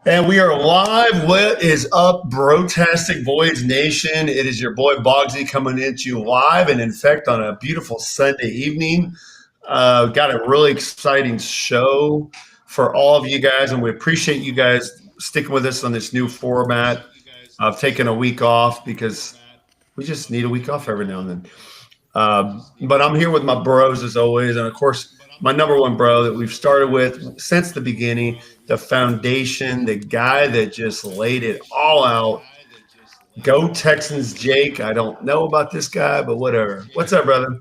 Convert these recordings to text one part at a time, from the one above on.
And we are live. What is up, Brotastic Voyage Nation? It is your boy Bogsy coming at you live and in fact on a beautiful Sunday evening. Got a really exciting show for all of you guys, and we appreciate you guys sticking with us on this new format. I've taken a week off because we just need a week off every now and then. But I'm here with my bros as always, and of course, my number one bro that we've started with since the beginning, the foundation, the guy that just laid it all out. Go Texans, Jake. I don't know about this guy, but whatever. What's up, brother?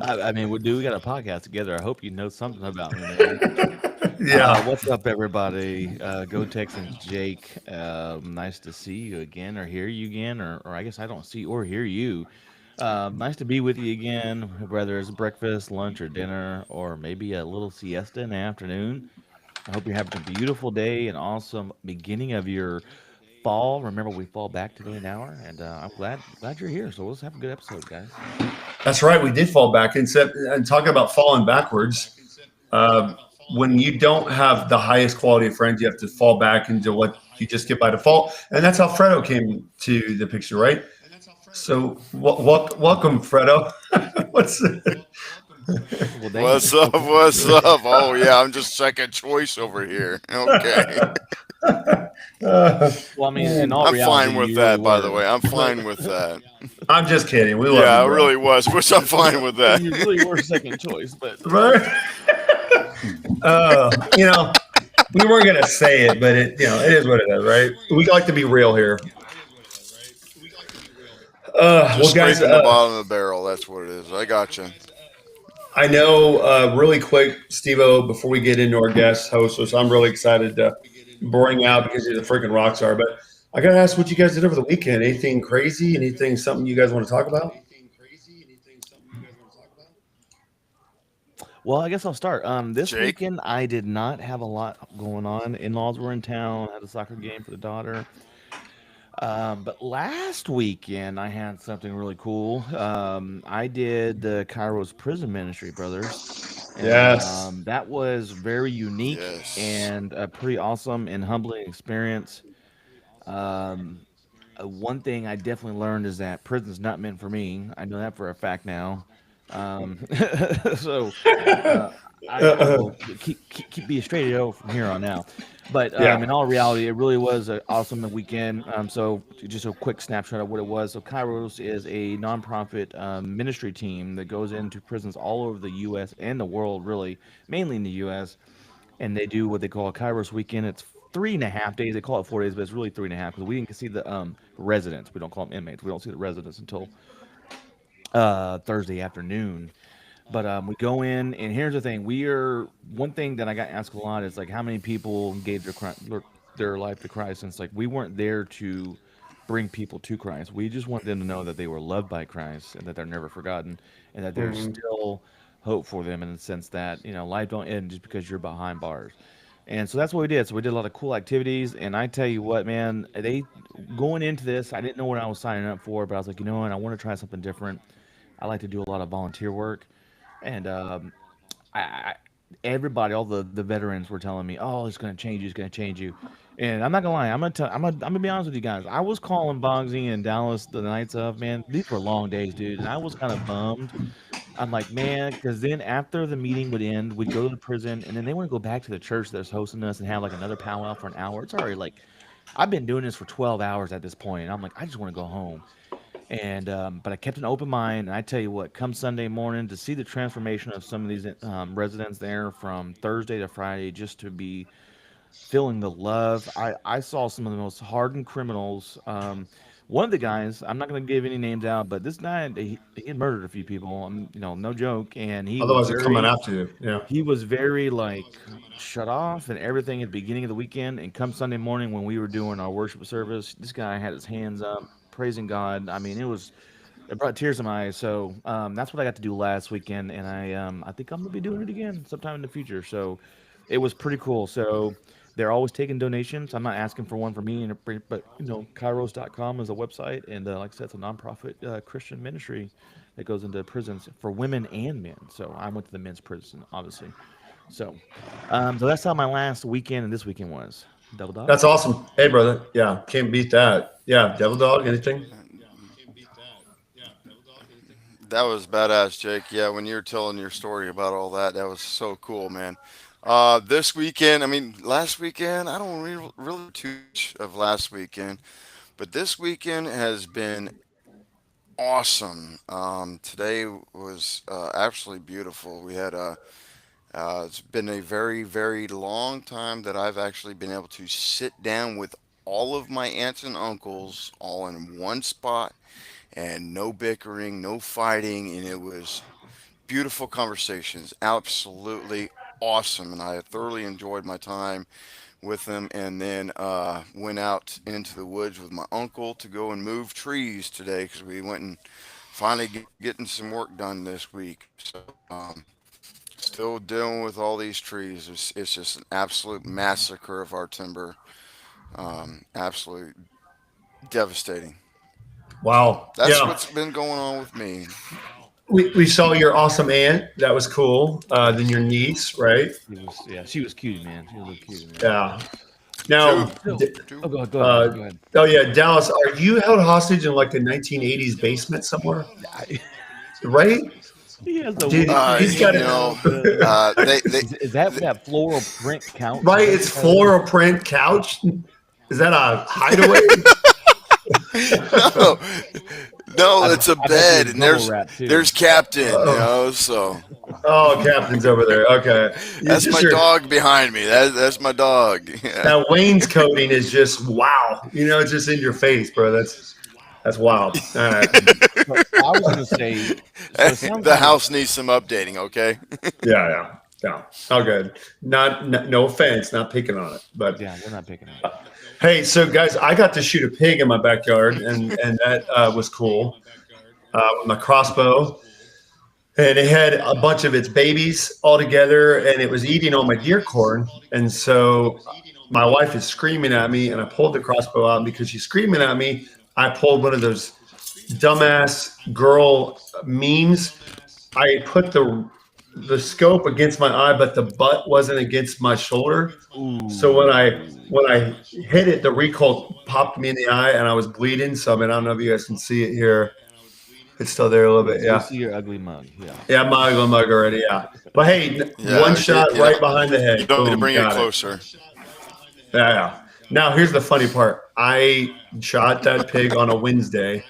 I mean, we got a podcast together. I hope you know something about me, man. Yeah, What's up, everybody? Go Texans, Jake. Nice to see you again, or hear you again, or I guess I don't see or hear you. Nice to be with you again, whether it's breakfast, lunch, or dinner, or maybe a little siesta in the afternoon. I hope you're having a beautiful day and awesome beginning of your fall. Remember, we fall back today an hour, and I'm glad you're here. So let's have a good episode, guys. that's right. We did fall back and talking about falling backwards. Uh, when you don't have the highest quality of friends, you have to fall back into what you just get by default, and that's how Fredo came to the picture, right? So, welcome, Fredo. What's Well, thank you. What's up? What's up? Oh yeah, I'm just second choice over here. Okay. Well, I mean, in all I'm reality, fine with you really that, by the were. way. I'm But fine with that. I'm just kidding. We love Yeah, you, I bro. really was, which I'm fine with that. you really were second choice. But Right? You know, we weren't gonna say it, but it is what it is, right? We like to be real here. Just Well, guys, scraping the bottom of the barrel. That's what it is. I got you. I know really quick, Steve-O, before we get into our guest host, which I'm really excited to bring out because he's a freaking rock star. But I gotta ask what you guys did over the weekend. Anything crazy? Anything something you guys want to talk about? well, I guess I'll start. This Jake? weekend I did not have a lot going on. In-laws were in town. Had a soccer game for the daughter. But last weekend I had something really cool. I did the Kairos Prison Ministry, brothers, and Yes. that was very unique Yes. and a pretty awesome and humbling experience. Um, One thing I definitely learned is that prison's not meant for me. I know that for a fact now. Um, so uh, I will keep being straight arrow from here on out. But Yeah. in all reality, it really was an awesome weekend. So just a quick snapshot of what it was. So Kairos is a nonprofit ministry team that goes into prisons all over the U.S. and the world, really, mainly in the U.S. And they do what they call a Kairos weekend. It's 3.5 days. They call it 4 days, but it's really 3.5 because we didn't see the residents. We don't call them inmates. We don't see the residents until Thursday afternoon. But we go in, and here's the thing: we are one thing that I got asked a lot is like how many people gave their life to Christ, and it's like we weren't there to bring people to Christ. We just want them to know that they were loved by Christ and that they're never forgotten, and that there's Mhm. still hope for them in the sense that life don't end just because you're behind bars. And so that's what we did. So we did a lot of cool activities, and I tell you what, man, they going into this, I didn't know what I was signing up for, but I was like, you know what, I want to try something different. I like to do a lot of volunteer work, and I everybody, all the veterans were telling me, "Oh, it's going to change you. It's going to change you." And I'm not gonna lie. I'm gonna be honest with you guys. I was calling Bogsy and Dallas the nights of, man. These were long days, dude, and I was kind of bummed. I'm like, man, because then after the meeting would end, we'd go to the prison, and then they want to go back to the church that's hosting us and have like another powwow for an hour. It's already like I've been doing this for 12 hours at this point, and I'm like, I just want to go home. And but I kept an open mind, and I tell you what, come Sunday morning to see the transformation of some of these residents there from Thursday to Friday, just to be feeling the love. I saw some of the most hardened criminals. One of the guys, I'm not going to give any names out, but this guy he had murdered a few people. No joke, and Otherwise, they're coming after you. Yeah. he was very like shut off and everything at the beginning of the weekend. And come Sunday morning when we were doing our worship service, this guy had his hands up, praising God. I mean, it brought tears to my eyes. So that's what I got to do last weekend, and I think I'm gonna be doing it again sometime in the future. So it was pretty cool. So they're always taking donations. I'm not asking for one for me, but Kairos.com is a website, and like I said, it's a nonprofit Christian ministry that goes into prisons for women and men. So I went to the men's prison, obviously. So that's how my last weekend and this weekend was. Double dog. That's awesome. Hey, brother. Yeah, can't beat that. Yeah, Devil Dog. Anything? That was badass, Jake. Yeah, when you were telling your story about all that, that was so cool, man. This weekend, I mean, last weekend, I don't really too much of last weekend, but this weekend has been awesome. Today was absolutely beautiful. It's been a very, very long time that I've actually been able to sit down with all of my aunts and uncles all in one spot and no bickering, no fighting, and it was beautiful conversations. Absolutely awesome, and I thoroughly enjoyed my time with them. And then went out into the woods with my uncle to go and move trees today because we went and finally getting some work done this week. So still dealing with all these trees. It's just an absolute massacre of our timber. Absolutely devastating. So Wow. that's Yeah. what's been going on with me. We saw your awesome aunt. That was cool. Then your niece, right? She was cutie, man. She was a little cutie, man. Yeah. Two, Now, So, two. oh, go ahead, uh, Bobby. Go ahead. oh yeah, Dallas, are you held hostage in like a 1980s basement somewhere? I, Right? he has the Dude, wooden he's beanie got You it. know, now. they Is that that floral print couch? Is Right? that It's what that is? floral print couch. Is that a hideaway? no, no, it's a I bet you bed, it's and bubble wrap too. there's Captain. Oh, So oh, Captain's over there. Okay. You that's just my your dog behind me. That's my dog. Yeah. that wainscoting is just wow. It's just in your face, bro. That's wild. All right. So I was gonna say, so it sounds The like house needs some updating. Okay. Yeah, yeah. Yeah. All good. Not no offense, not picking on it. But yeah, we're not picking on it. hey, so guys, I got to shoot a pig in my backyard and that was cool. With my crossbow. And it had a bunch of its babies all together, and it was eating all my deer corn. And so my wife is screaming at me, and I pulled the crossbow out. And because she's screaming at me, I pulled one of those dumbass girl memes. I put the scope against my eye, but the butt wasn't against my shoulder. So when I hit it, the recoil popped me in the eye, and I was bleeding. So I mean, I don't know if you guys can see it here. It's still there a little bit. We Yeah. see your ugly mug. Yeah. Yeah, mug already. Yeah, but hey, one Yeah. shot right behind the You head. don't need to Boom, bring it got it. closer. Yeah, yeah. Now here's the funny part. I shot that pig on a Wednesday.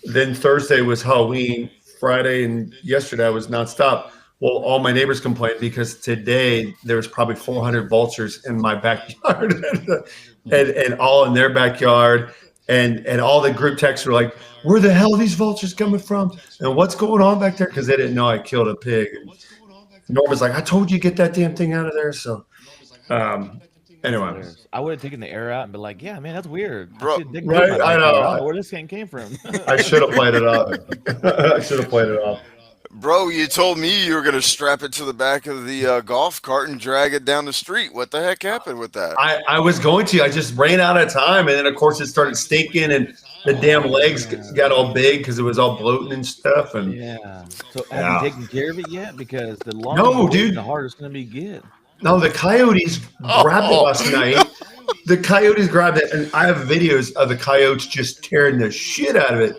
Then Thursday was Halloween. Friday and yesterday I was nonstop. Well, all my neighbors complained because today there was probably 400 vultures in my backyard, and all in their backyard, and all the group texts were like, "Where the hell are these vultures coming from? And what's going on back there?" Because they didn't know I killed a pig. And Norma's like, "I told you get that damn thing out of there." So, um, That's anyway, hilarious. I would have taken the air out and been like, "Yeah, man, that's weird. I Bro, should dig through my right? I backyard. I don't know know. where this thing came from." I should have played it off. I should have played it off. bro, you told me you were gonna strap it to the back of the golf cart and drag it down the street. What the heck happened with that? I was going to. I just ran out of time, and then of course it started stinking, and the damn Oh legs yeah, got all big because it was all bloating and stuff. And yeah. So have you yeah, taken care of it yet? Because the longer you no, wait, the dude, harder it's gonna be to get. no. The coyotes grabbed it Oh last night. The coyotes grabbed it, and I have videos of the coyotes just tearing the shit out of it.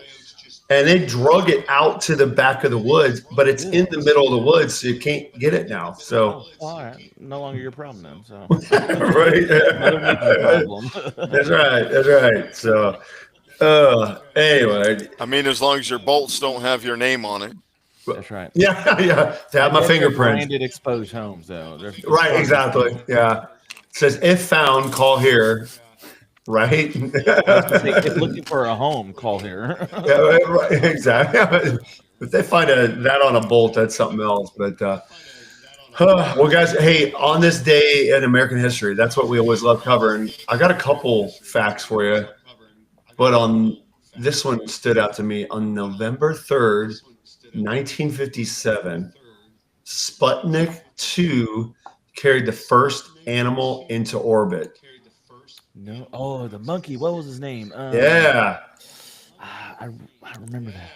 And they drug it out to the back of the woods, but it's Good. in the middle of the woods, so you can't get it now. So, Oh, well, all right. No longer your problem then. So right, Mother Nature's problem. that's right, that's right. So, anyway, I mean, as long as your bolts don't have your name on it. That's right. yeah, yeah, to I have my bet they're fingerprints. branded exposed homes though. It's Right, probably exactly. Yeah, it says if found, call here. Right. I was gonna say if looking for a home, call here. Yeah, right, exactly. If they find that on a bolt, that's something else. But well, guys, hey, on this day in American history, that's what we always love covering. I got a couple facts for you, but on this one stood out to me. On November 3rd, 1957, Sputnik 2 carried the first animal into orbit. No. Oh, the monkey. What was his name? Yeah, I remember that.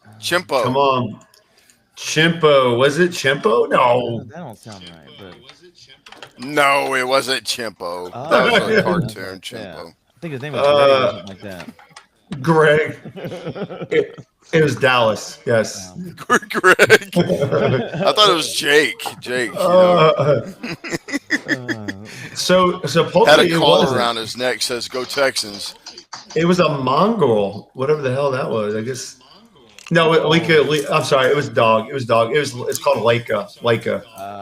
come Chimpo. on. Chimpo. Was it Chimpo? No. That don't sound right. But No, it wasn't Chimpo. That was a Oh, that's cartoon, right. Yeah, Chimpo. I think his name was Greg or uh, something like that. Greg. It was Dallas. Yes. Um, Greg. I thought it was Jake. Jake, uh, uh, so had a supposedly it collar wasn't. around his neck says "Go Texans." It was a Mongol, whatever the hell that was. I guess no, oh, I'm sorry, it was dog. It was dog. It's called Leica,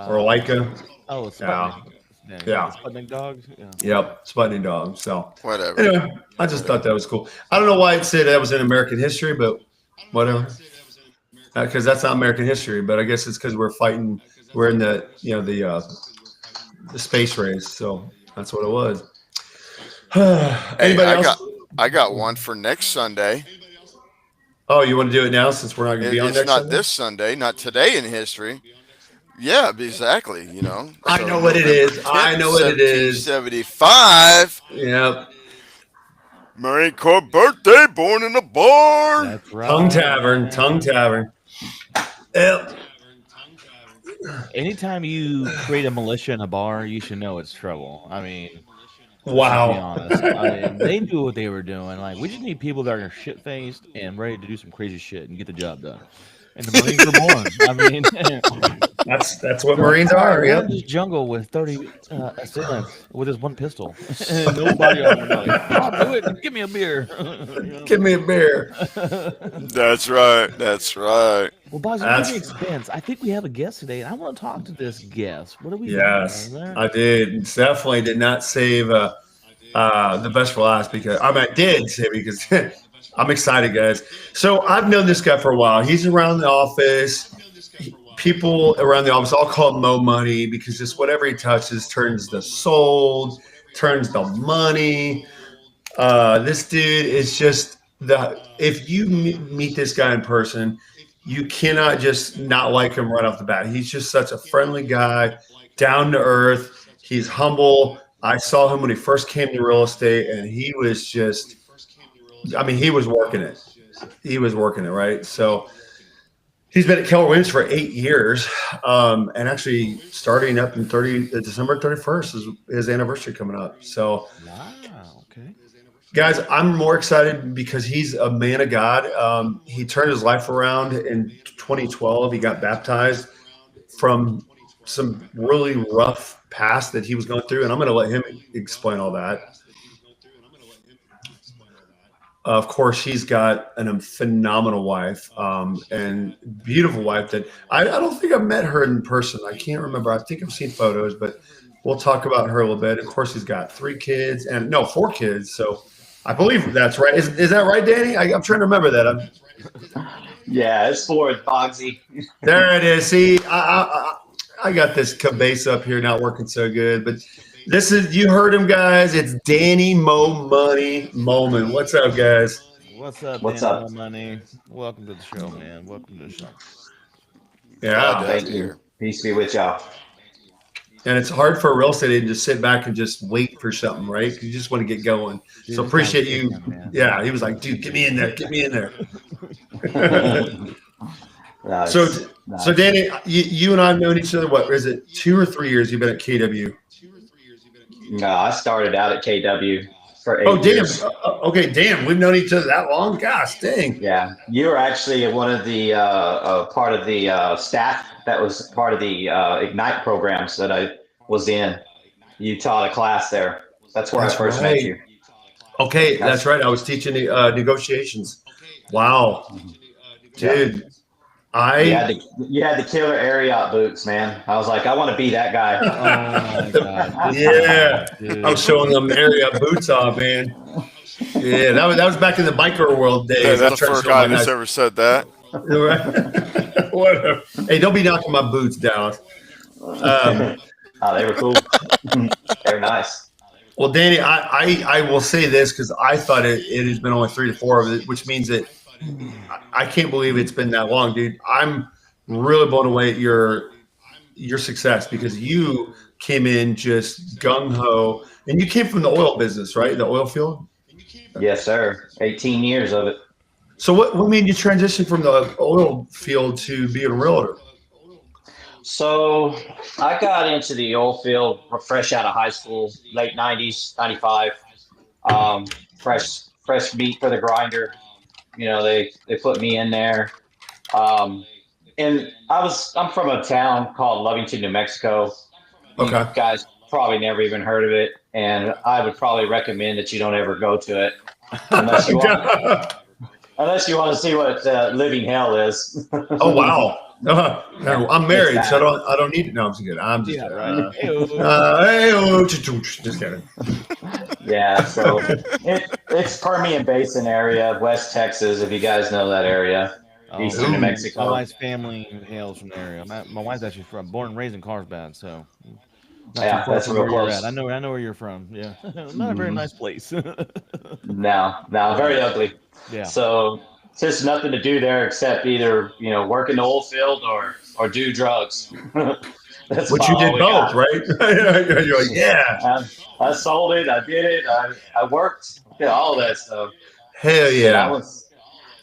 or uh, Leica. oh, Yeah, Sputnik. Yeah, you got the yeah, Sputnik dogs. Yeah. yep, Sputnik dog. So Whatever. anyway, I just thought Whatever. that was cool. I don't know why it said that was in American history, but whatever, because that's not American history. But I guess it's because we're fighting. We're in the space race, so that's what it was. Hey, Anybody else? I got one for next Sunday. Oh, you want to do it now since we're not going to be on It's next not Sunday? this Sunday, not today in history. Yeah, exactly. I So know what it November is. I 10th, know what it is. 1775, Yep. Marine Corps birthday, born in a barn. That's right, Tongue man. Tavern. Yep. Anytime you create a militia in a bar, you should know it's trouble. I mean, let's just be Wow. honest. I mean, they knew what they were doing. Like, we just need people that are shit faced and ready to do some crazy shit and get the job done. And the Marines were born. I mean, That's what they're like, Marines all right, are. we're Yep. in this jungle with 30 assailants with this one pistol and no body armor. They're like, I'll do it. Give me a beer. Give me a beer. That's right. That's right. Well, Boz, you gave me That's expense. I think we have a guest today, and I want to talk to this guest. What do we got on yes. there? I did. Definitely did not save the best for last because I did save it because I'm excited, guys. So I've known this guy for a while. He's around the office. People around the office all call him Mo Money because just whatever he touches turns to sold, turns to money. This dude is just the. If you meet this guy in person, you cannot just not like him right off the bat. He's just such a friendly guy, down to earth. He's humble. I saw him when he first came to real estate, and he was just. He was working it. He was working it right. So he's been at Keller Williams for 8 years, and actually starting up in December 31st is his anniversary coming up. So Wow. Okay. guys, I'm more excited because he's a man of God. He turned his life around in 2012. He got baptized from some really rough past that he was going through, and I'm going to let him explain all that. Of course, he's got a phenomenal wife and beautiful wife that I don't think I've met her in person. I can't remember. I think I've seen photos, but we'll talk about her a little bit. Of course, he's got 3 kids and no, 4 kids. So I believe that's right. Is that right, Danny? I'm trying to remember that. Yeah, it's for Bogsy. There it is. See, I got this cabase up here not working so good, but this is you heard him, guys. It's Danny Mo Money Moman. What's up, guys? What's up, What's Danny up? Mo Money? Welcome to the show, man. Welcome to the show. Glad Yeah, to have Thank you you. here. Peace be with y'all. and it's hard for a real estate agent to sit back and just wait for something, right? 'Cause you just want to get going. Dude, So this guy's appreciate you. cooking, man. Yeah, he was like, dude, get me in there, get me in there. so, Nice. so Nice. Danny, you and I have known each other. What is it? 2 or 3 years you've been at KW? No, I started out at KW for Oh, eight damn. years. Okay, damn. We've known each other that long. Gosh, dang. Yeah, you were actually one of the part of the staff that was part of the Ignite programs that I was in. You taught a class there. That's where I That's first met right. you. Okay, that's That's right. I was teaching the negotiations. Wow, yeah. dude. I You had the killer Ariat boots, man. I was like, I want to be that guy. Oh my God, this yeah, guy, I was dude. showing them area boots off, man. Yeah, that was back in the biker world days. I That's was the trying to first show my guy that's nice. ever said that. Whatever. Hey, don't be knocking my boots down. Um, Oh, they were cool. They were nice. well, Danny, I will say this because I thought it has been only 3 to 4 of it, which means that I can't believe it's been that long, dude. I'm really blown away at your success because you came in just gung ho, and you came from the oil business, right? The oil field. Yes, sir. 18 years of it. So what made you transition from the oil field to being a realtor? So I got into the oil field fresh out of high school, late 90s, 95. Fresh meat for the grinder. They put me in there. Um, and I'm from a town called Lovington, New Mexico. You Okay. guys probably never even heard of it, and I would probably recommend that you don't ever go to it unless you want to see what living hell is. Oh wow. No, I'm It's married, so bad. I don't need to. No, I'm just kidding. I'm just Yeah, right. just kidding. Yeah, so it's Permian Basin area, West Texas, if you guys know that area, Oh eastern New man, Ooh. my Mexico. wife's family hails from the area. My wife's actually born and raised in Carlsbad, so not too Yeah, far that's from real where you're at. close. I know where you're from. Yeah, not a very Hmm. nice place. No, Yeah, very ugly. yeah. So it's just nothing to do there except either work in the oil field or do drugs. That's Which about you all did we got. both, right? You're like, yeah, I sold it. I did it. I worked. Yeah, all that stuff. hell And I yeah. was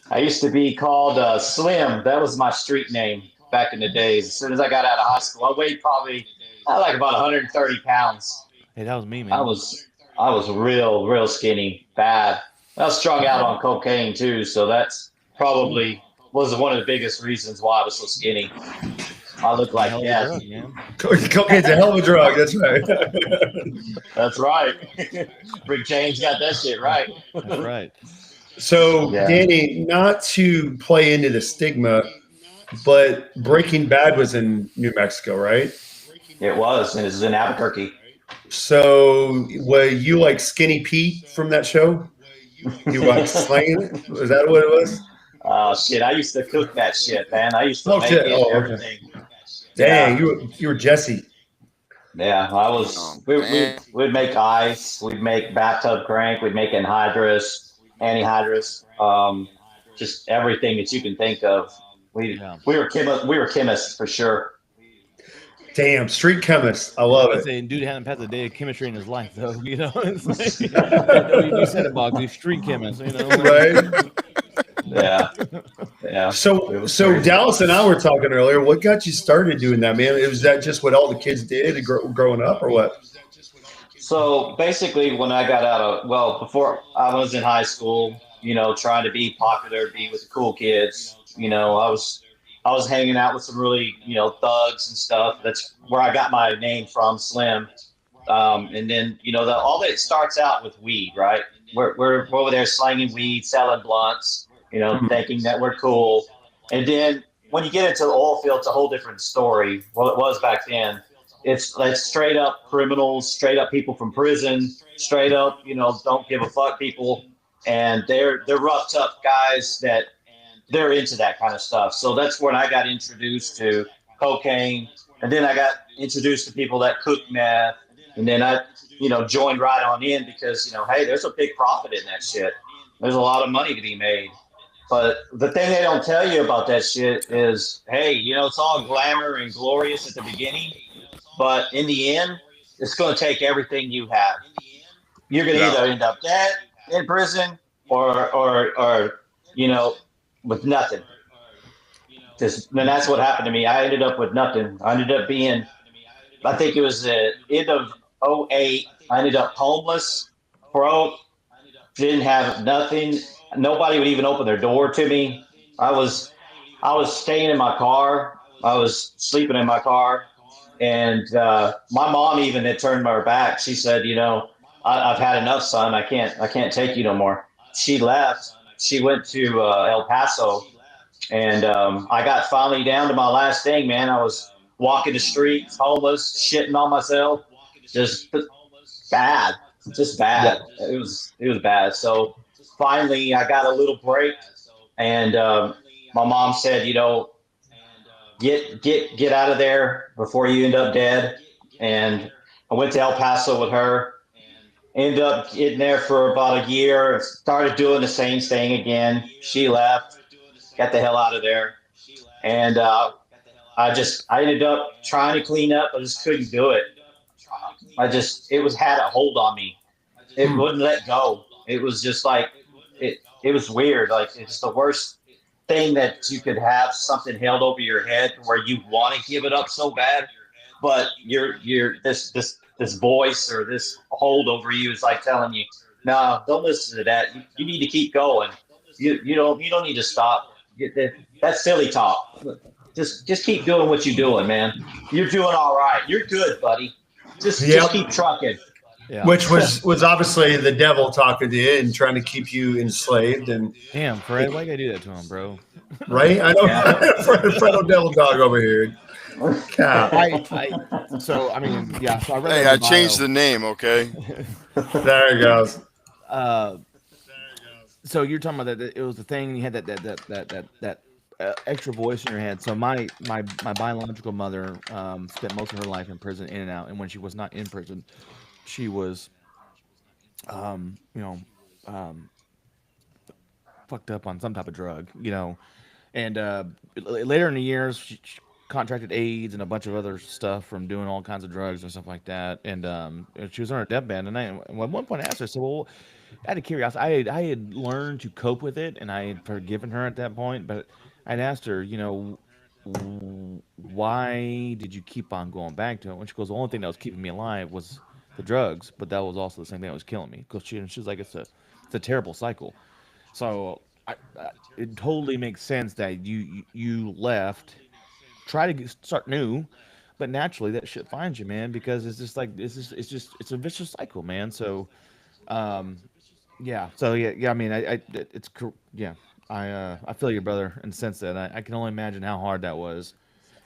I used to be called Slim. That was my street name back in the days. As soon as I got out of high school, I weighed probably like about 130 pounds. Hey, that was me, I man. was I was real skinny, bad. I was strung out on cocaine too, so that's Ooh, probably was one of the biggest reasons why I was so skinny. I look one like hell of a death. drug, man. Cocaine's a hell of a drug. That's right. That's right. Rick James got that shit right. That's right. So, Yeah, Danny, not to play into the stigma, but Breaking Bad was in New Mexico, right? it was, and it's in Albuquerque. So, were you like Skinny Pete from that show? You like slanging it? Was that what it was? Shit, I used to cook that shit, man. I used to Oh make shit! it, Oh okay. everything. Dang, Yeah, you were Jesse. yeah. I Oh was. man. We'd make ice. We'd make bathtub crank. We'd make anhydrous. Just everything that you can think of. We Yeah. we were chemists for sure. Damn, street chemist. I Yeah, I was love gonna it. say, dude hadn't passed a day of chemistry in his life, though. It's like, we said it, Box. We street chemists. Right. Yeah, yeah. It was So crazy. Dallas and I were talking earlier. What got you started doing that, man? Was that just what all the kids did growing up, or what? So basically, when I got out of, well, before I was in high school, trying to be popular, be with the cool kids, I was hanging out with some really, thugs and stuff. That's where I got my name from, Slim. And then, all that starts out with weed, right? We're over there slanging weed, selling blunts, Mhm. thinking that we're cool. And then when you get into the oil field, it's a whole different story. Well, it was back then. It's like straight up criminals, straight up people from prison, straight up, don't give a fuck people. And they're rough, tough guys that they're into that kind of stuff. So that's when I got introduced to cocaine, and then I got introduced to people that cook meth, and then I, joined right on in because hey, there's a big profit in that shit. There's a lot of money to be made. But the thing they don't tell you about that shit is, hey, it's all glamour and glorious at the beginning, but in the end, it's going to take everything you have. You're going to Yeah. either end up dead, in prison, or you know, with nothing. Just, and that's what happened to me. I ended up with nothing. I ended up being, I think it was the end of '08. I ended up homeless, broke, didn't have nothing. Nobody would even open their door to me. I was, I was staying in my car. I was sleeping in my car, and my mom even had turned her back. She said, I've had enough, son. I can't take you no more. She left. She went to El Paso, and I got finally down to my last thing, man. I was walking the streets, homeless, shitting on myself, just bad, just Yeah. bad. It was bad. So finally, I got a little break, and my mom said, get out of there before you end up dead. And I went to El Paso with her. Ended up getting there for about a year. Started doing the same thing again. She left. Got the hell out of there. And I ended up trying to clean up. I just couldn't do it. It was had a hold on me. It Hmm. wouldn't let go. It was just like it was weird. Like it's the worst. thing that you could have something held over your head where you want to give it up so bad, but you're this voice or this hold over you is like telling you, no, don't listen to that. You need to keep going. You don't need to stop. That's silly talk. Just keep doing what you're doing, man. You're doing all right. You're good, buddy. Just keep Yep. trucking. Yeah. Which was obviously the devil talking to you and trying to keep you enslaved and Damn, Fred, why you gotta do that to him, bro? right. I Yeah. know Fredo Devil Dog over here. Cap. So I mean, yeah. So I read that Hey, in your I changed bio. the name, okay? There he goes. Uh, so you're talking about that it was the thing you had that extra voice in your head. So my biological mother spent most of her life in prison, in and out, and when she was not in prison, she was you know um, fucked up on some type of drug, and later in the years she contracted AIDS and a bunch of other stuff from doing all kinds of drugs and stuff like that, and she was on her deathbed, and at one point I asked her, I said, well, out of curiosity, I had learned to cope with it, and I had forgiven her at that point. But I'd asked her, why did you keep on going back to it? When she goes, the only thing that was keeping me alive was the drugs, but that was also the same thing that was killing me. Because she's like, it's a terrible cycle. So it totally makes sense that you left, try to start new, but naturally that shit finds you, man, because it's just like it's a vicious cycle, man. So um, yeah. So yeah. I mean, yeah. I feel your brother in the sense that I can only imagine how hard that was,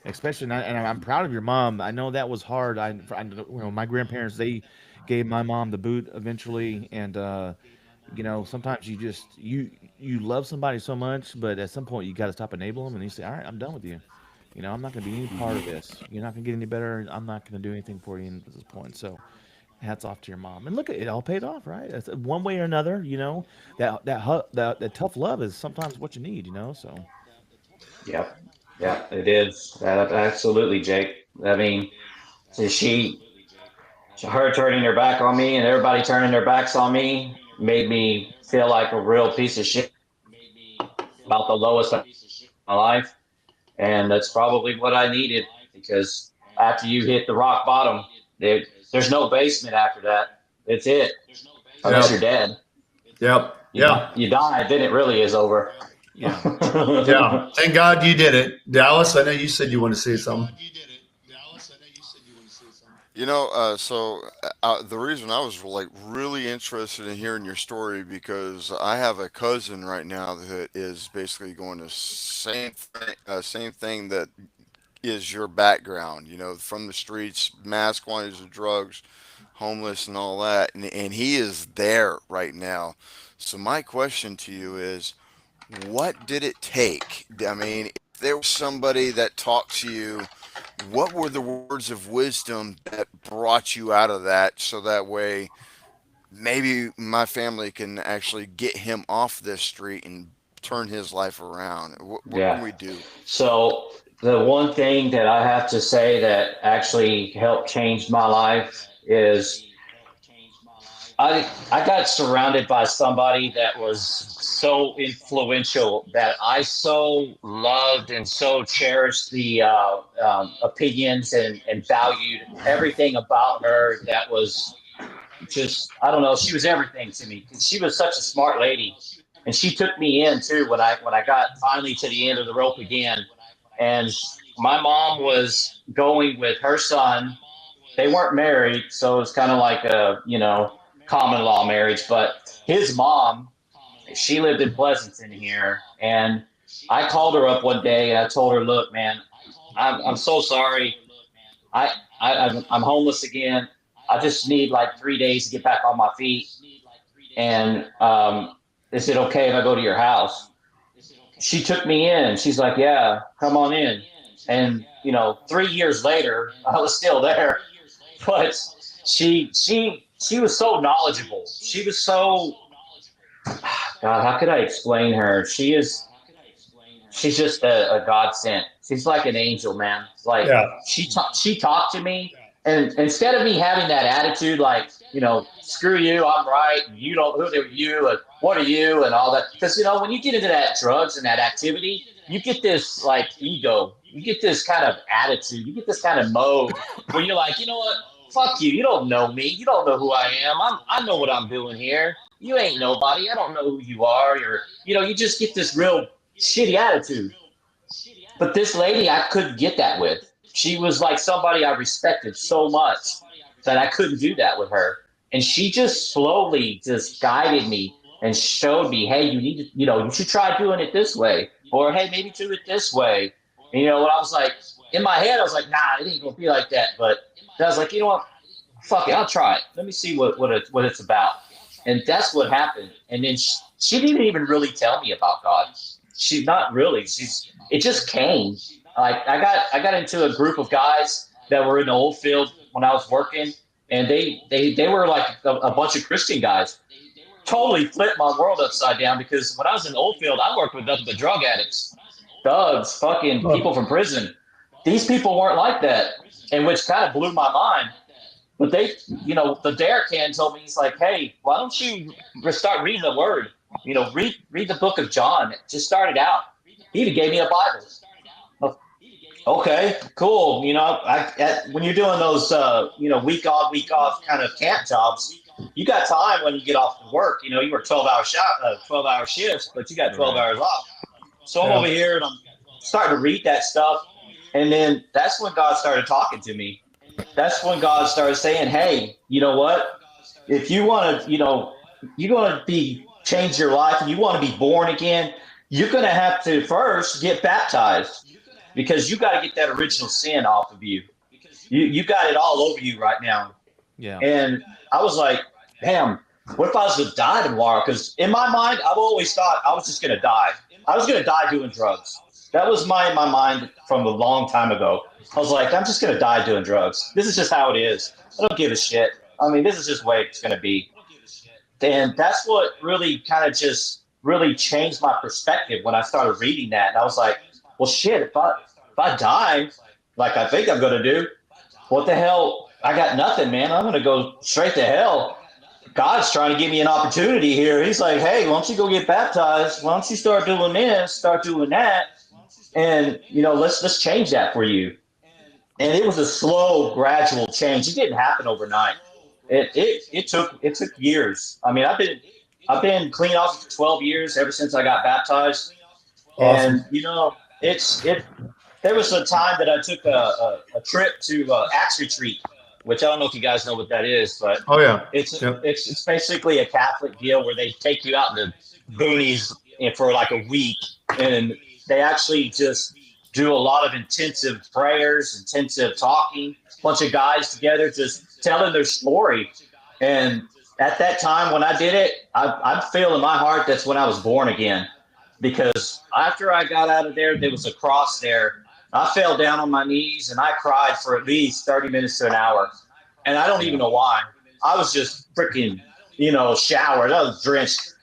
especially and I'm proud of your mom. I know that was hard. My grandparents, they gave my mom the boot eventually, and sometimes you love somebody so much, but at some point you got to stop enabling them, and you say, all right, I'm done with you. I'm not going to be any part of this. You're not going to get any better. I'm not going to do anything for you at this point. So hats off to your mom. And look, it all paid off, right? One way or another, that tough love is sometimes what you need, So Yep. Yeah, it is. Absolutely, Jake. I mean, so her turning her back on me and everybody turning their backs on me made me feel like a real piece of shit about the lowest of my life. And that's probably what I needed because after you hit the rock bottom, there's no basement after that. It's it, unless you're Yep. dead. Yep. Yeah. You die, then it really is over. yeah, Yeah. Thank God you did it. Dallas, I know you said you want to say something. The reason I was like really interested in hearing your story because I have a cousin right now that is basically going to same thing that is your background. From the streets, mass quantities of drugs, homeless, and all that, and he is there right now. So my question to you is, what did it take? I mean, if there was somebody that talked to you, what were the words of wisdom that brought you out of that so that way maybe my family can actually get him off this street and turn his life around? What can Yeah. we do? So the one thing that I have to say that actually helped change my life is I got surrounded by somebody that was so influential that I so loved and so cherished the opinions and valued everything about her that was just I don't know. She was everything to me. She was such a smart lady, and she took me in too when I got finally to the end of the rope again. And my mom was going with her son. They weren't married, so it was kind of like a common law marriage. But his mom, she lived in Pleasanton here, and I called her up one day and I told her, "Look, man, I'm so sorry. I'm homeless again. I just need like 3 days to get back on my feet. And is it okay if I go to your house?" She took me in. She's like, "Yeah, come on in." And 3 years later, I was still there, but she was so knowledgeable. She was so God. How could I explain her? She's just a godsend. She's like an angel, man. Like Yeah. she talked to me, and instead of me having that attitude, like screw you, I'm right, and you don't, who are you, and what are you, and all that. Because, when you get into that drugs and that activity, you get this like ego, you get this kind of attitude, you get this kind of mode where you're like, you know what, fuck you, you don't know me, you don't know who I am, I know what I'm doing here. You ain't nobody, I don't know who you are. You just get this real shitty attitude. But this lady, I couldn't get that with. She was like somebody I respected so much that I couldn't do that with her. And she just slowly just guided me and showed me, hey, you need to, you should try doing it this way. Or, hey, maybe do it this way. And, what I was like, in my head, I was like, nah, it ain't going to be like that. But I was like, you know what? Fuck it, I'll try it. Let me see what it's about. And that's what happened. And then she didn't even really tell me about God. She's not really. It just came. Like I got into a group of guys that were in the old field when I was working, and they were like a bunch of Christian guys. Totally flipped my world upside down because when I was in the old field, I worked with nothing but drug addicts, thugs, fucking people from prison. These people weren't like that, and which kind of blew my mind. But the Dare can told me, he's like, hey, why don't you start reading the Word? Read the book of John. Just start it out. He even gave me a Bible. Okay, cool. When you're doing those, week on, week off kind of camp jobs, you got time when you get off from work. You work 12-hour shifts, but you got 12 hours off. So I'm over here and I'm starting to read that stuff. And then that's when God started talking to me. That's when God started saying, hey, you know what? If you want to, you want to change your life and you want to be born again, you're going to have to first get baptized because you got to get that original sin off of you. You got it all over you right now. Yeah. And I was like, damn, what if I was to die tomorrow? Because in my mind, I've always thought I was just going to die. I was going to die doing drugs. That was in my mind from a long time ago. I was like, I'm just going to die doing drugs. This is just how it is. I don't give a shit. I mean, this is just the way it's going to be. And that's what really kind of just really changed my perspective when I started reading that. And I was like, well, shit, if I die, like I think I'm going to do, what the hell? I got nothing, man. I'm going to go straight to hell. God's trying to give me an opportunity here. He's like, hey, why don't you go get baptized? Why don't you start doing this, start doing that? And, let's change that for you. And it was a slow, gradual change. It didn't happen overnight. It took years. I mean, I've been clean off for 12 years ever since I got baptized. Awesome. And there was a time that I took a trip to Acts Retreat, which I don't know if you guys know what that is, but Oh yeah. it's basically a Catholic deal where they take you out in the boonies for like a week, and they actually just do a lot of intensive prayers, intensive talking, bunch of guys together just telling their story. And at that time when I did it, I feel in my heart that's when I was born again. Because after I got out of there, there was a cross there. I fell down on my knees and I cried for at least 30 minutes to an hour. And I don't even know why. I was just freaking, showered. I was drenched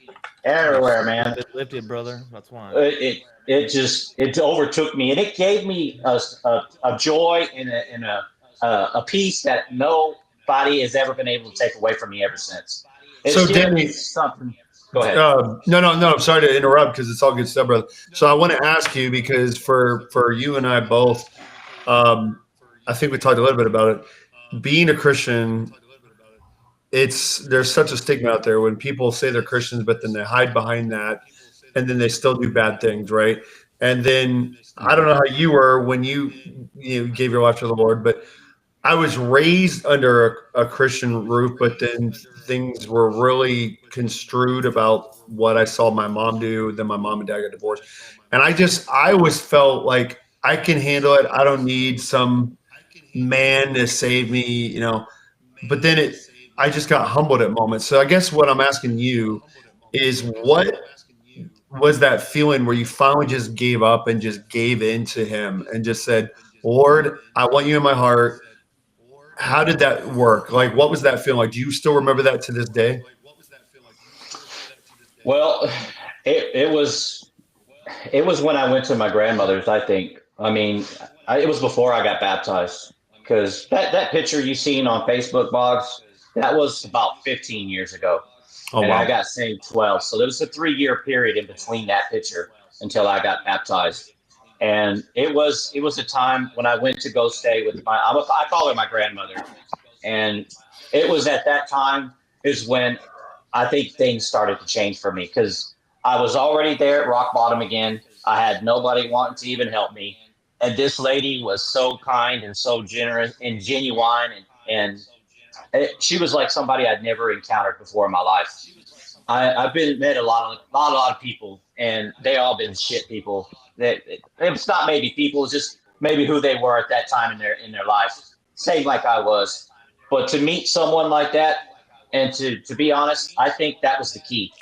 everywhere, man. It lifted, brother. That's why. It overtook me, and it gave me a joy and a peace that nobody has ever been able to take away from me ever since. So, Danny, something. Go ahead. No. I'm sorry to interrupt because it's all good stuff, brother. So I want to ask you because for you and I both, I think we talked a little bit about it. Being a Christian, there's such a stigma out there when people say they're Christians, but then they hide behind that, and then they still do bad things, right? And then I don't know how you were when you gave your life to the Lord, but I was raised under a Christian roof, but then things were really construed about what I saw my mom do. Then my mom and dad got divorced. And I always felt like I can handle it. I don't need some man to save me, but then I just got humbled at moments. So I guess what I'm asking you is what was that feeling where you finally just gave up and just gave in to him and just said, Lord, I want you in my heart. How did that work? Like, what was that feeling like? Do you still remember that to this day? Well, it was when I went to my grandmother's, I think. I mean, it was before I got baptized, because that picture you seen on Facebook, Boggs, That was about 15 years ago. Oh, And I wow. got saved 12. So there was a 3 year period in between that picture until I got baptized. And it was a time when I went to go stay with I call her my grandmother. And it was at that time is when I think things started to change for me because I was already there at rock bottom again. I had nobody wanting to even help me. And this lady was so kind and so generous and genuine. She was like somebody I'd never encountered before in my life. I've been met a lot of people, and they all been shit people. That it's not maybe people, it's just maybe who they were at that time in their life. Same like I was, but to meet someone like that, and to be honest, I think that was the key.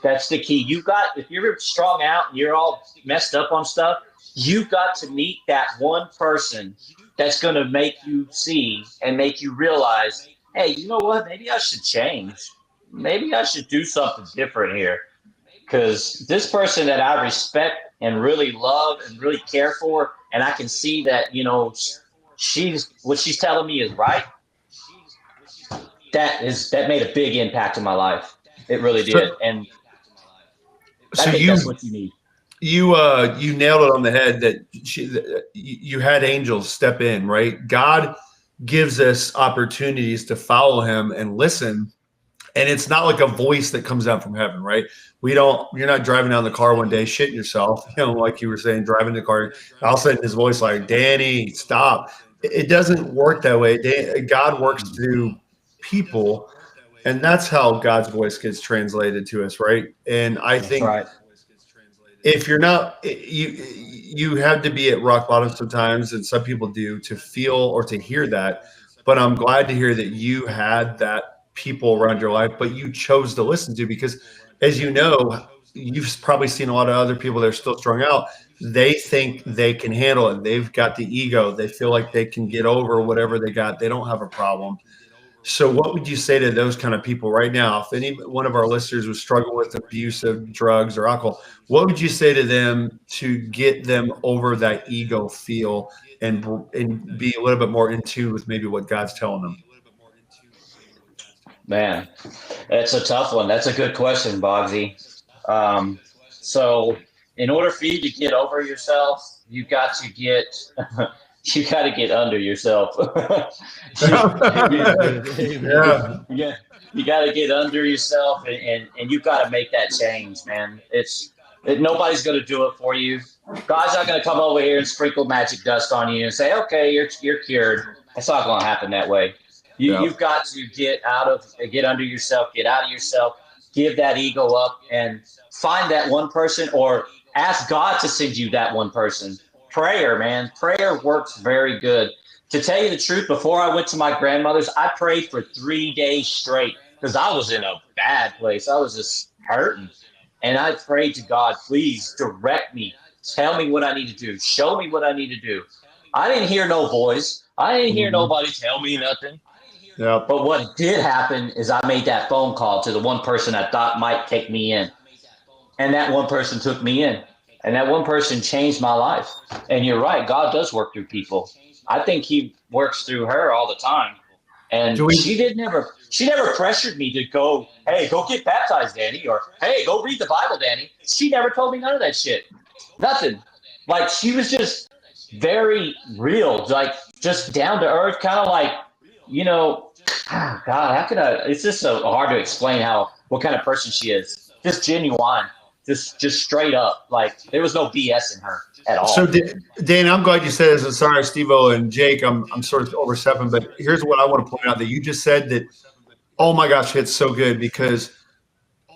That's the key. You got if you're strung out and you're all messed up on stuff, you got to meet that one person that's going to make you see and make you realize, hey, you know what? Maybe I should change. Maybe I should do something different here. Because this person that I respect and really love and really care for, and I can see that she's what she's telling me is right. That made a big impact in my life. It really did, So, and I so think you that's what you need. you nailed it on the head that you had angels step in, right? God gives us opportunities to follow him and listen. And it's not like a voice that comes down from heaven, right? You're not driving down the car one day, shitting yourself, like you were saying, driving the car. All of a sudden his voice like, Danny, stop. It doesn't work that way. God works through people, and that's how God's voice gets translated to us, right? And I That's think right. if you're not you have to be at rock bottom sometimes, and some people do, to feel or to hear that. But I'm glad to hear that you had that people around your life, but you chose to listen to, because as you know, you've probably seen a lot of other people that are still strung out. They think they can handle it. They've got the ego. They feel like they can get over whatever they got. They don't have a problem. So, what would you say to those kind of people right now? If any one of our listeners was struggling with abuse of drugs or alcohol, what would you say to them to get them over that ego feel and be a little bit more in tune with maybe what God's telling them? Man, that's a tough one. That's a good question, Bogsy. So, in order for you to get over yourself, you got to get you got to get under yourself. Amen. Yeah, you got to get under yourself, and you got to make that change, man. Nobody's going to do it for you. God's not going to come over here and sprinkle magic dust on you and say, "Okay, you're cured." It's not going to happen that way. Yeah. You've got to get under yourself, get out of yourself, give that ego up, and find that one person, or ask God to send you that one person. Prayer, man, prayer works very good. To tell you the truth, before I went to my grandmother's, I prayed for 3 days straight because I was in a bad place. I was just hurting. And I prayed to God, please direct me. Tell me what I need to do. Show me what I need to do. I didn't hear no voice. I didn't hear Mhm. nobody tell me nothing. Yeah. But what did happen is I made that phone call to the one person I thought might take me in. And that one person took me in. And that one person changed my life. And you're right, God does work through people. I think he works through her all the time. Do And we? she never pressured me to go, hey, go get baptized, Danny, or hey, go read the Bible, Danny. She never told me none of that shit. Nothing. Like she was just very real, like just down to earth, kind of like, you know, God, how could I? It's just so hard to explain what kind of person she is. Just genuine, just straight up. Like there was no BS in her at So, all. Dan, I'm glad you said this. And sorry, Steve-O and Jake, I'm sort of overstepping, but here's what I want to point out that you just said that. Oh my gosh, it's so good, because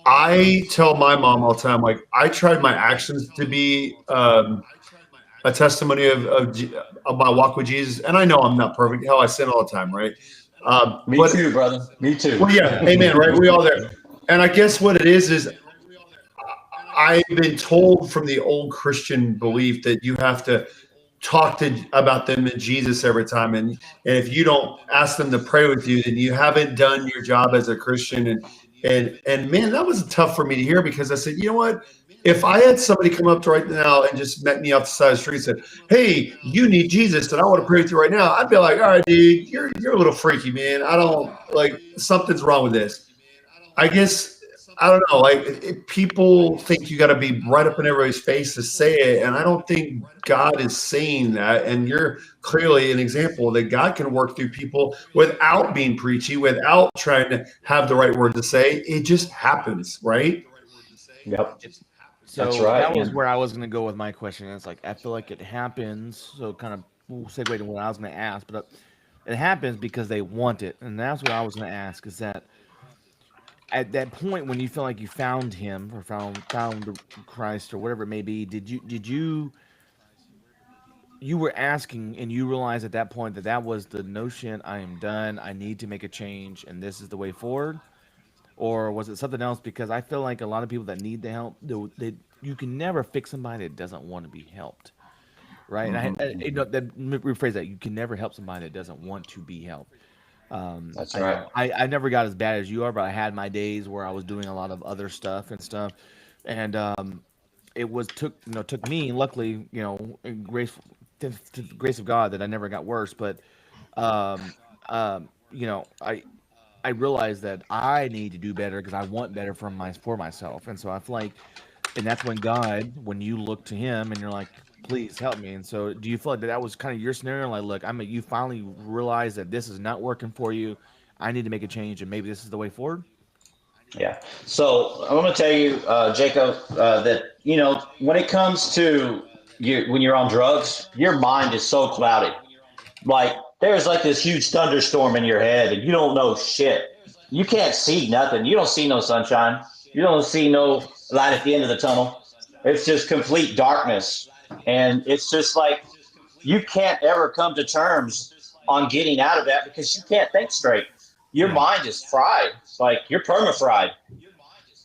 I tell my mom all the time, like I tried my actions to be a testimony of my walk with Jesus, and I know I'm not perfect. Hell, I sin all the time, right? Me But too, brother. Me too. well, yeah, amen, right? We all there. And I guess what it is I've been told from the old Christian belief that you have to talk about them in Jesus every time, and if you don't ask them to pray with you, then you haven't done your job as a Christian, and And man, that was tough for me to hear because I said, you know what? If I had somebody come up to right now and just met me off the side of the street and said, "Hey, you need Jesus, and I want to pray with you right now," I'd be like, "All right, dude, you're a little freaky, man. I don't like something's wrong with this." I guess I don't know. Like people think you got to be right up in everybody's face to say it, and I don't think God is saying that. And you're clearly an example that God can work through people without being preachy, without trying to have the right word to say. It just happens, right? Yep. That's So right. that was And where I was going to go with my question. It's like I feel like it happens. So kind of we'll segue to what I was going to ask, but it happens because they want it, and that's what I was going to ask. Is that at that point when you feel like you found him or found Christ or whatever it may be, did you were asking and you realized at that point that that was the notion? I am done. I need to make a change, and this is the way forward. Or was it something else? Because I feel like a lot of people that need the help, you can never fix somebody that doesn't want to be helped, right? And rephrase that: you can never help somebody that doesn't want to be helped. that's I right. know I never got as bad as you are, but I had my days where I was doing a lot of other stuff, and it was took me, luckily, to the grace of God that I never got worse, but um, you know, I realized that I need to do better because I want better for myself, and so I feel like, and that's when God, when you look to Him and you're like, please help me. And so, do you feel like that was kind of your scenario? Like, look, you finally realize that this is not working for you. I need to make a change, and maybe this is the way forward. Yeah. So I'm going to tell you, Jacob, that when it comes to you when you're on drugs, your mind is so clouded. Like there's like this huge thunderstorm in your head, and you don't know shit. You can't see nothing. You don't see no sunshine. You don't see no light at the end of the tunnel. It's just complete darkness, and it's just like you can't ever come to terms on getting out of that because you can't think straight. Your Yeah. mind is fried. Like you're perma fried.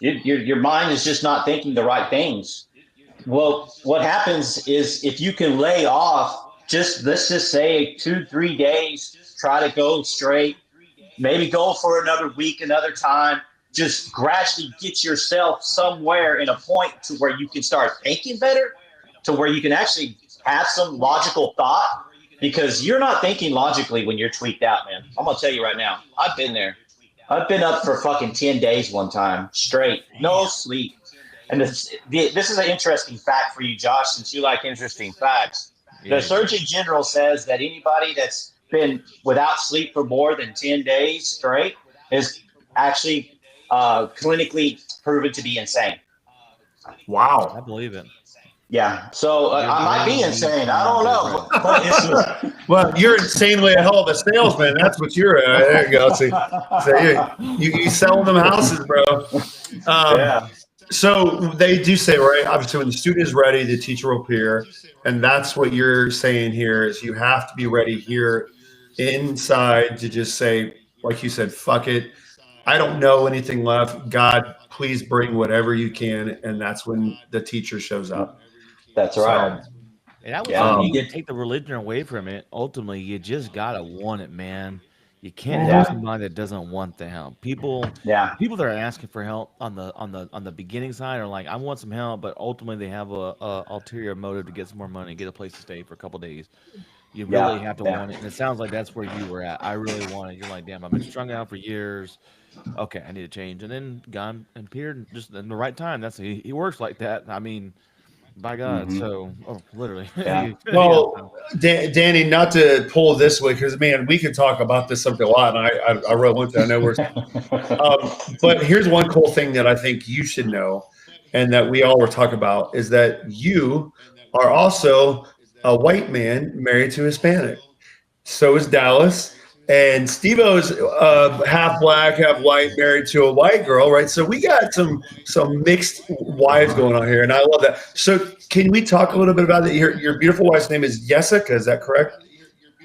Your mind is just not thinking the right things. Well, what happens is if you can lay off, just let's just say 2 3 days, try to go straight, maybe go for another week, another time. Just gradually get yourself somewhere in a point to where you can start thinking better, to where you can actually have some logical thought, because you're not thinking logically when you're tweaked out, man. I'm gonna tell you right now. I've been there. I've been up for fucking 10 days one time straight, no sleep. And this is an interesting fact for you, Josh, since you like interesting facts. The Yeah. Surgeon General says that anybody that's been without sleep for more than 10 days straight is actually clinically proven to be insane. I Wow. believe it. Yeah. So Your I might be brain needs insane. I time don't to know. rest. But it's. Well, you're insanely a hell of a salesman. That's what you're. There you go. So you selling them houses, bro. Um, Yeah. so they do say, right? Obviously, when the student is ready, the teacher will appear, and that's what you're saying here is you have to be ready here inside to just say, like you said, fuck it. I don't know anything left. God, please bring whatever you can, and that's when the teacher shows up. That's right. So, And I would say Yeah. you um, can take the religion away from it. Ultimately, you just gotta want it, man. You can't help Yeah. mhm. somebody that doesn't want the help. People, Yeah. people that are asking for help on the beginning side are like, I want some help, but ultimately they have a ulterior motive to get some more money, get a place to stay for a couple days. You really Yeah. have to Yeah. want it, and it sounds like that's where you were at. I really want it. You're like, damn, I've been strung out for years. Okay, I need to change, and then God appeared just in the right time. He works like that. I mean, by God. Hmm. So, oh, literally, Yeah. yeah. well, Danny, not to pull this way because man, we could talk about this subject a lot, and I really want to. I know we're but here's one cool thing that I think you should know, and that we all were talking about is that you are also a white man married to a Hispanic. So is Dallas. And Steve-O's half black, half white, married to a white girl, right? So we got some mixed wives going on here, and I love that. So can we talk a little bit about that? Your beautiful wife's name is Jessica, is that correct?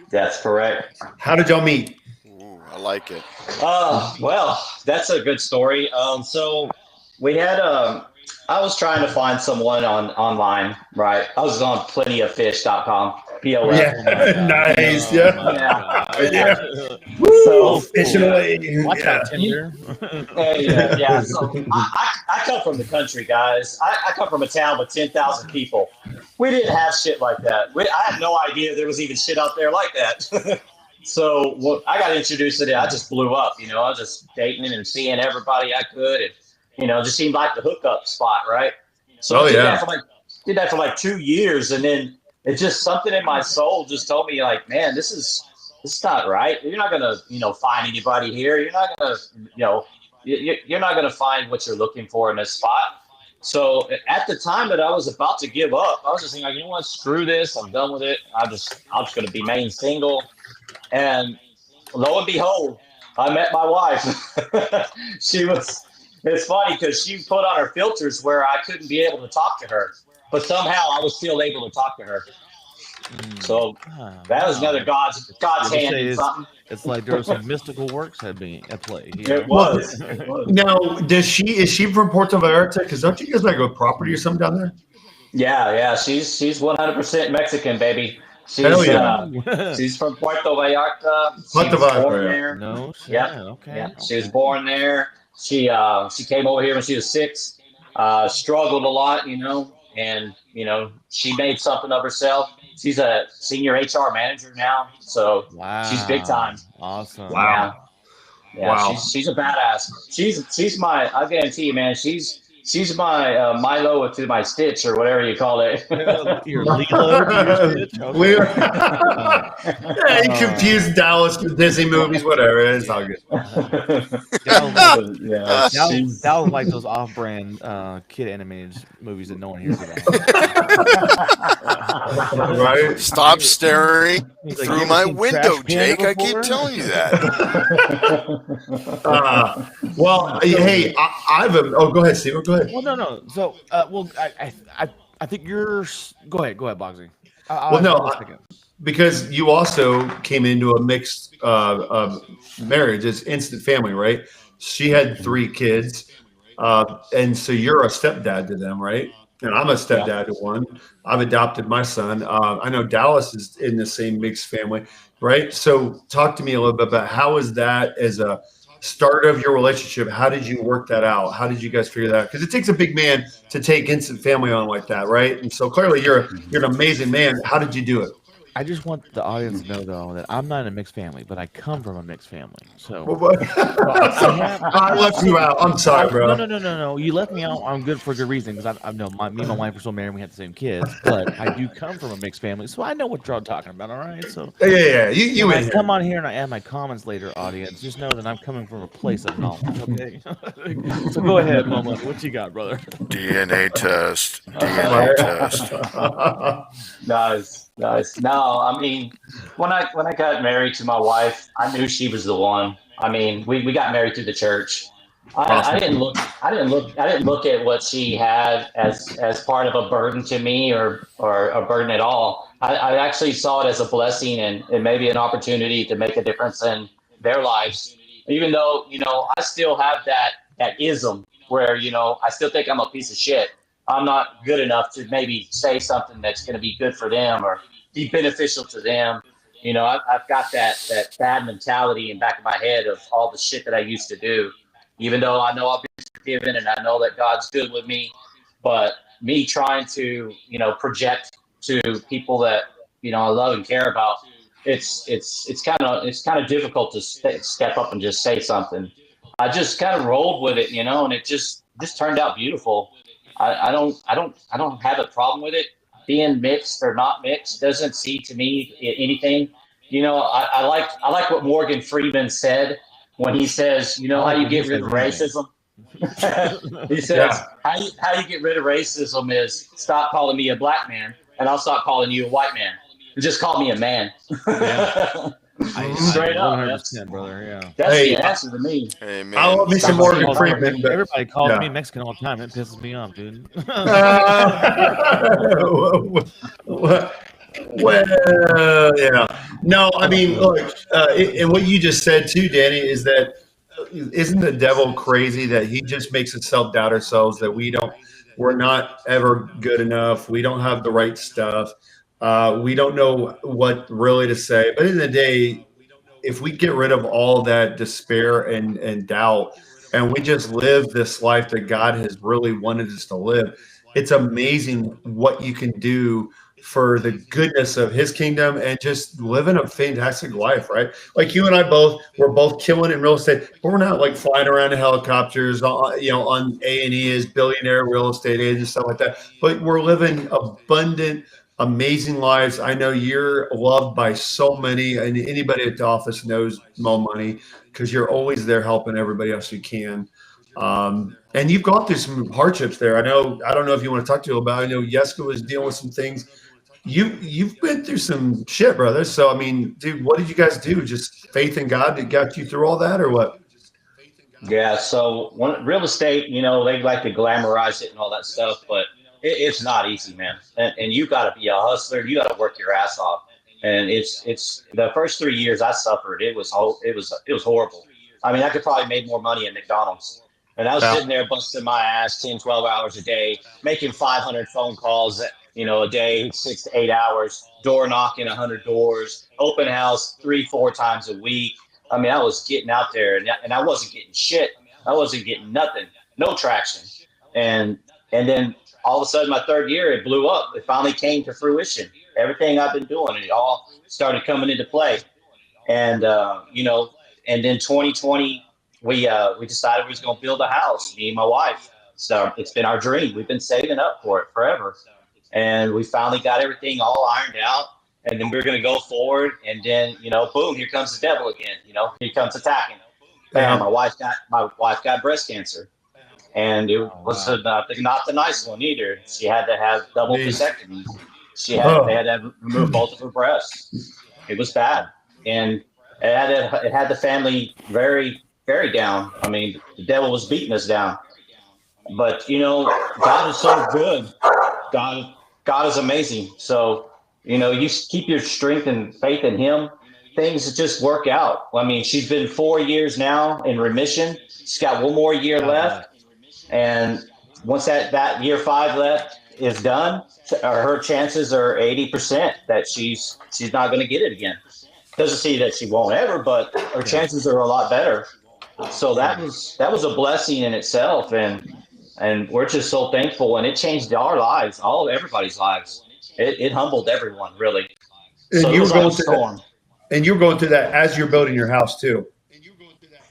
That's correct. How did y'all meet? Ooh, I like it. Well, that's a good story. So we had I was trying to find someone online, right? I was on plentyoffish.com, POF. Yeah, Oh my God. nice. Oh my Yeah, God. yeah. So Woo, fishing yeah. away. Watch Yeah. out, Tinder. Yeah. So I come from the country, guys. I come from a town with 10,000 people. We didn't have shit like that. I had no idea there was even shit out there like that. So I got introduced to it. I just blew up. I was just dating and seeing everybody I could, and it just seemed like the hookup spot, right? So Oh I yeah. did that for like 2 years, and then it just something in my soul just told me like, man, this is not right. You're not gonna find anybody here. You're not gonna you're not gonna find what you're looking for in this spot. So at the time that I was about to give up, I was just thinking, like, you know what, screw this. I'm done with it. I'm just gonna be main single. And lo and behold, I met my wife. she was. It's funny because she put on her filters where I couldn't be able to talk to her, but somehow I was still able to talk to her. So that was another Wow. God's We'll hand say in something. it's like there were some mystical works at play here. It Well, was. It was. now is she from Puerto Vallarta? Because don't you guys like a property or something down there? Yeah. She's 100% Mexican, baby. Hell yeah. She's from Puerto Vallarta. She Puerto was born Vallarta. there. No shit. Yep. Okay. Yeah. She was Okay. born there. She came over here when she was 6. Struggled a lot, and she made something of herself. She's a senior HR manager now, so she's big time. Wow. Awesome. Yeah. Wow. Yeah, Wow. she's a badass. She's my, I guarantee you, man. She's my Milo to my Stitch or whatever you call it. Your Lilo to your Stitch? Okay. We yeah, you confuse Dallas with Disney movies, whatever. It's all good. Yeah, That was like those off-brand kid animated movies that no one hears about. Right? Stop staring He's like, "You through ever my seen window, Trash Panda Jake. I keep before?" telling you that. Well, hey, oh, go ahead, Steve. Go ahead. Well, no. So, I think yours. Go ahead, Boxy. Well, no, in a second. because you also came into a mixed marriage. It's instant family, right? She had 3 kids, and so you're a stepdad to them, right? And I'm a stepdad to one. I've adopted my son. I know Dallas is in the same mixed family, right? So talk to me a little bit about how is that as a start of your relationship? How did you work that out? How did you guys figure that out? Because it takes a big man to take instant family on like that, right? And so clearly you're an amazing man. How did you do it? I just want the audience to know, though, that I'm not in a mixed family, but I come from a mixed family. So I left you out. I'm sorry, bro. No. You left me out. I'm good for a good reason because I know me and my wife are so married. And we had the same kids, but I do come from a mixed family, so I know what you're all talking about. All right, so Yeah. You when in I here. come on here and I add my comments later, audience, just know that I'm coming from a place of knowledge. Okay, so go ahead, Mama. What you got, brother? DNA test. DNA test. Nice. No, I mean, when I got married to my wife, I knew she was the one. I mean, we got married through the church. I didn't look at what she had as part of a burden to me or a burden at all. I actually saw it as a blessing and maybe an opportunity to make a difference in their lives. Even though, I still have that ism where, I still think I'm a piece of shit. I'm not good enough to maybe say something that's going to be good for them or be beneficial to them. I've got that bad mentality in the back of my head of all the shit that I used to do, even though I know I've been forgiven and I know that God's good with me. But me trying to, project to people that, I love and care about, it's kind of difficult to step up and just say something. I just kind of rolled with it, and it just turned out beautiful. I don't have a problem with it. Being mixed or not mixed doesn't see to me anything. I like what Morgan Freeman said when he says, how you get rid of racism. He says, how you get rid of racism is stop calling me a black man, and I'll stop calling you a white man. Just call me a man. Yeah. Straight up, 100%, brother. Yeah. that's Hey, the answer to me. Hey, man. I love me some Morgan Freeman. But, Everybody calls yeah. me Mexican all the time. It pisses me off, dude. Well, yeah. No, I mean, look, and what you just said too, Danny, is that isn't the devil crazy that he just makes us self-doubt ourselves that we're not ever good enough. We don't have the right stuff. We don't know what really to say. But in the day, if we get rid of all that despair and doubt, and we just live this life that God has really wanted us to live, it's amazing what you can do for the goodness of his kingdom and just living a fantastic life, right? Like you and I both, we're both killing in real estate, but we're not like flying around in helicopters, on A&E as billionaire real estate agents, stuff like that. But we're living abundant, amazing lives. I know you're loved by so many, and anybody at the office knows Mo Money because you're always there helping everybody else you can. And you've gone through some hardships there. I know. I don't know if you want to talk to about. I know Yeska was dealing with some things. You've been through some shit, brother. So I mean, dude, what did you guys do? Just faith in God that got you through all that, or what? Yeah, so real estate, they like to glamorize it and all that stuff, but it's not easy, man. And you got to be a hustler. You got to work your ass off. And it's the first 3 years I suffered. It was horrible. I mean, I could probably made more money at McDonald's. And I was Yeah. sitting there busting my ass 10, 12 hours a day, making 500 phone calls, a day, 6 to 8 hours, door knocking 100 doors, open house 3, 4 times a week. I mean, I was getting out there and I wasn't getting shit. I wasn't getting nothing, no traction. And and then all of a sudden, my third year, it blew up. It finally came to fruition. Everything I've been doing, it all started coming into play. And and then 2020, we decided we was going to build a house. Me and my wife. So it's been our dream. We've been saving up for it forever, and we finally got everything all ironed out. And then we're going to go forward, and then boom, here comes the devil again. He comes attacking. Bam, Yeah. my wife got breast cancer, and it Oh was wow. not the nice one either. She had to have double Jeez. vasectomies. They Oh, had to remove both of her breasts. It was bad, and it had the family very very down. I mean, the devil was beating us down, but God is so good. God, God is amazing. So, you keep your strength and faith in Him, things just work out. I mean, she's been 4 years now in remission. She's got one more year God bless. left. And once that year 5 left is done, her chances are 80% that she's not going to get it again. Doesn't say that she won't ever, but her Yeah. chances are a lot better. So Yeah. that was a blessing in itself, and we're just so thankful, and it changed our lives, everybody's lives. It humbled everyone, really. and So it you were was like a going through that, storm. and you were going through that as you're building your house too,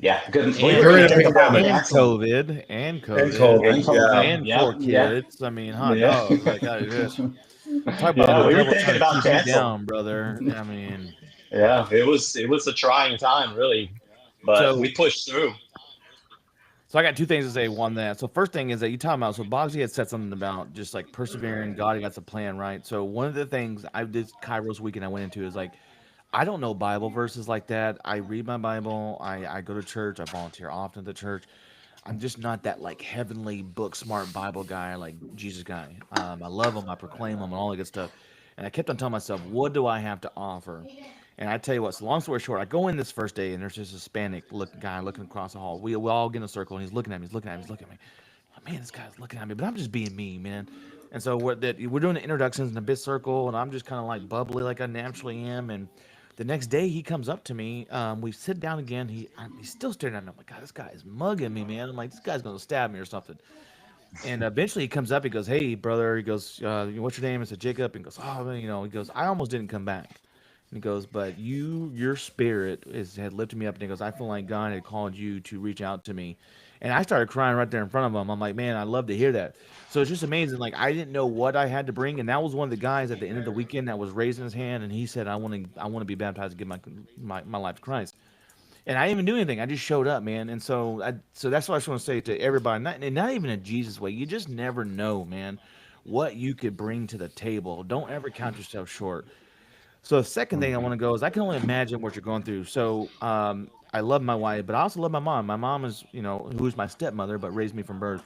Yeah, good. We were And going during to a take a whole pandemic and financial COVID and and COVID COVID. and Yeah. COVID. and Yep, four yeah, kids. I mean, hot yeah, dog. Like I just talk about the yeah. We were devil thinking trying to about keep you cancel. down, brother. I mean, Yeah, it was a trying time, really, but so we pushed through. so I got two things to say. One that so first thing is that you talking about so Bogsy had said something about just like persevering. God got the plan right. So one of the things I did Kairos weekend I went into is like I don't know Bible verses like that. I read my Bible. I go to church. I volunteer often at the church. I'm just not that like heavenly book smart Bible guy like Jesus guy. I love him. I proclaim him and all that good stuff. And I kept on telling myself, what do I have to offer? And I tell you what, so long story short, I go in this first day and there's this Hispanic guy looking across the hall. We all get in a circle and he's looking at me, he's looking at me, he's looking at me. Oh, man, this guy's looking at me, but I'm just being me, man. And so we're doing the introductions in a big circle, and I'm just kind of like bubbly, like I naturally am. And the next day, he comes up to me. We sit down again. He's still staring at me. I'm like, God, this guy is mugging me, man. I'm like, this guy's gonna stab me or something. And eventually, he comes up. He goes, "Hey, brother." He goes, "What's your name?" I said, "Jacob." And he goes, "Oh, man, He goes, "I almost didn't come back." And he goes, "But your spirit had lifted me up." And he goes, "I feel like God had called you to reach out to me." And I started crying right there in front of him. I'm like, "Man, I love to hear that." So it's just amazing. Like I didn't know what I had to bring, and that was one of the guys at the end of the weekend that was raising his hand, and he said, I want to be baptized and give my life to Christ." And I didn't even do anything. I just showed up, man. And so that's what I just want to say to everybody. Not even a Jesus way. You just never know, man, what you could bring to the table. Don't ever count yourself short. So the second thing I want to go is I can only imagine what you're going through. So I love my wife, but I also love my mom. My mom is, who's my stepmother, but raised me from birth.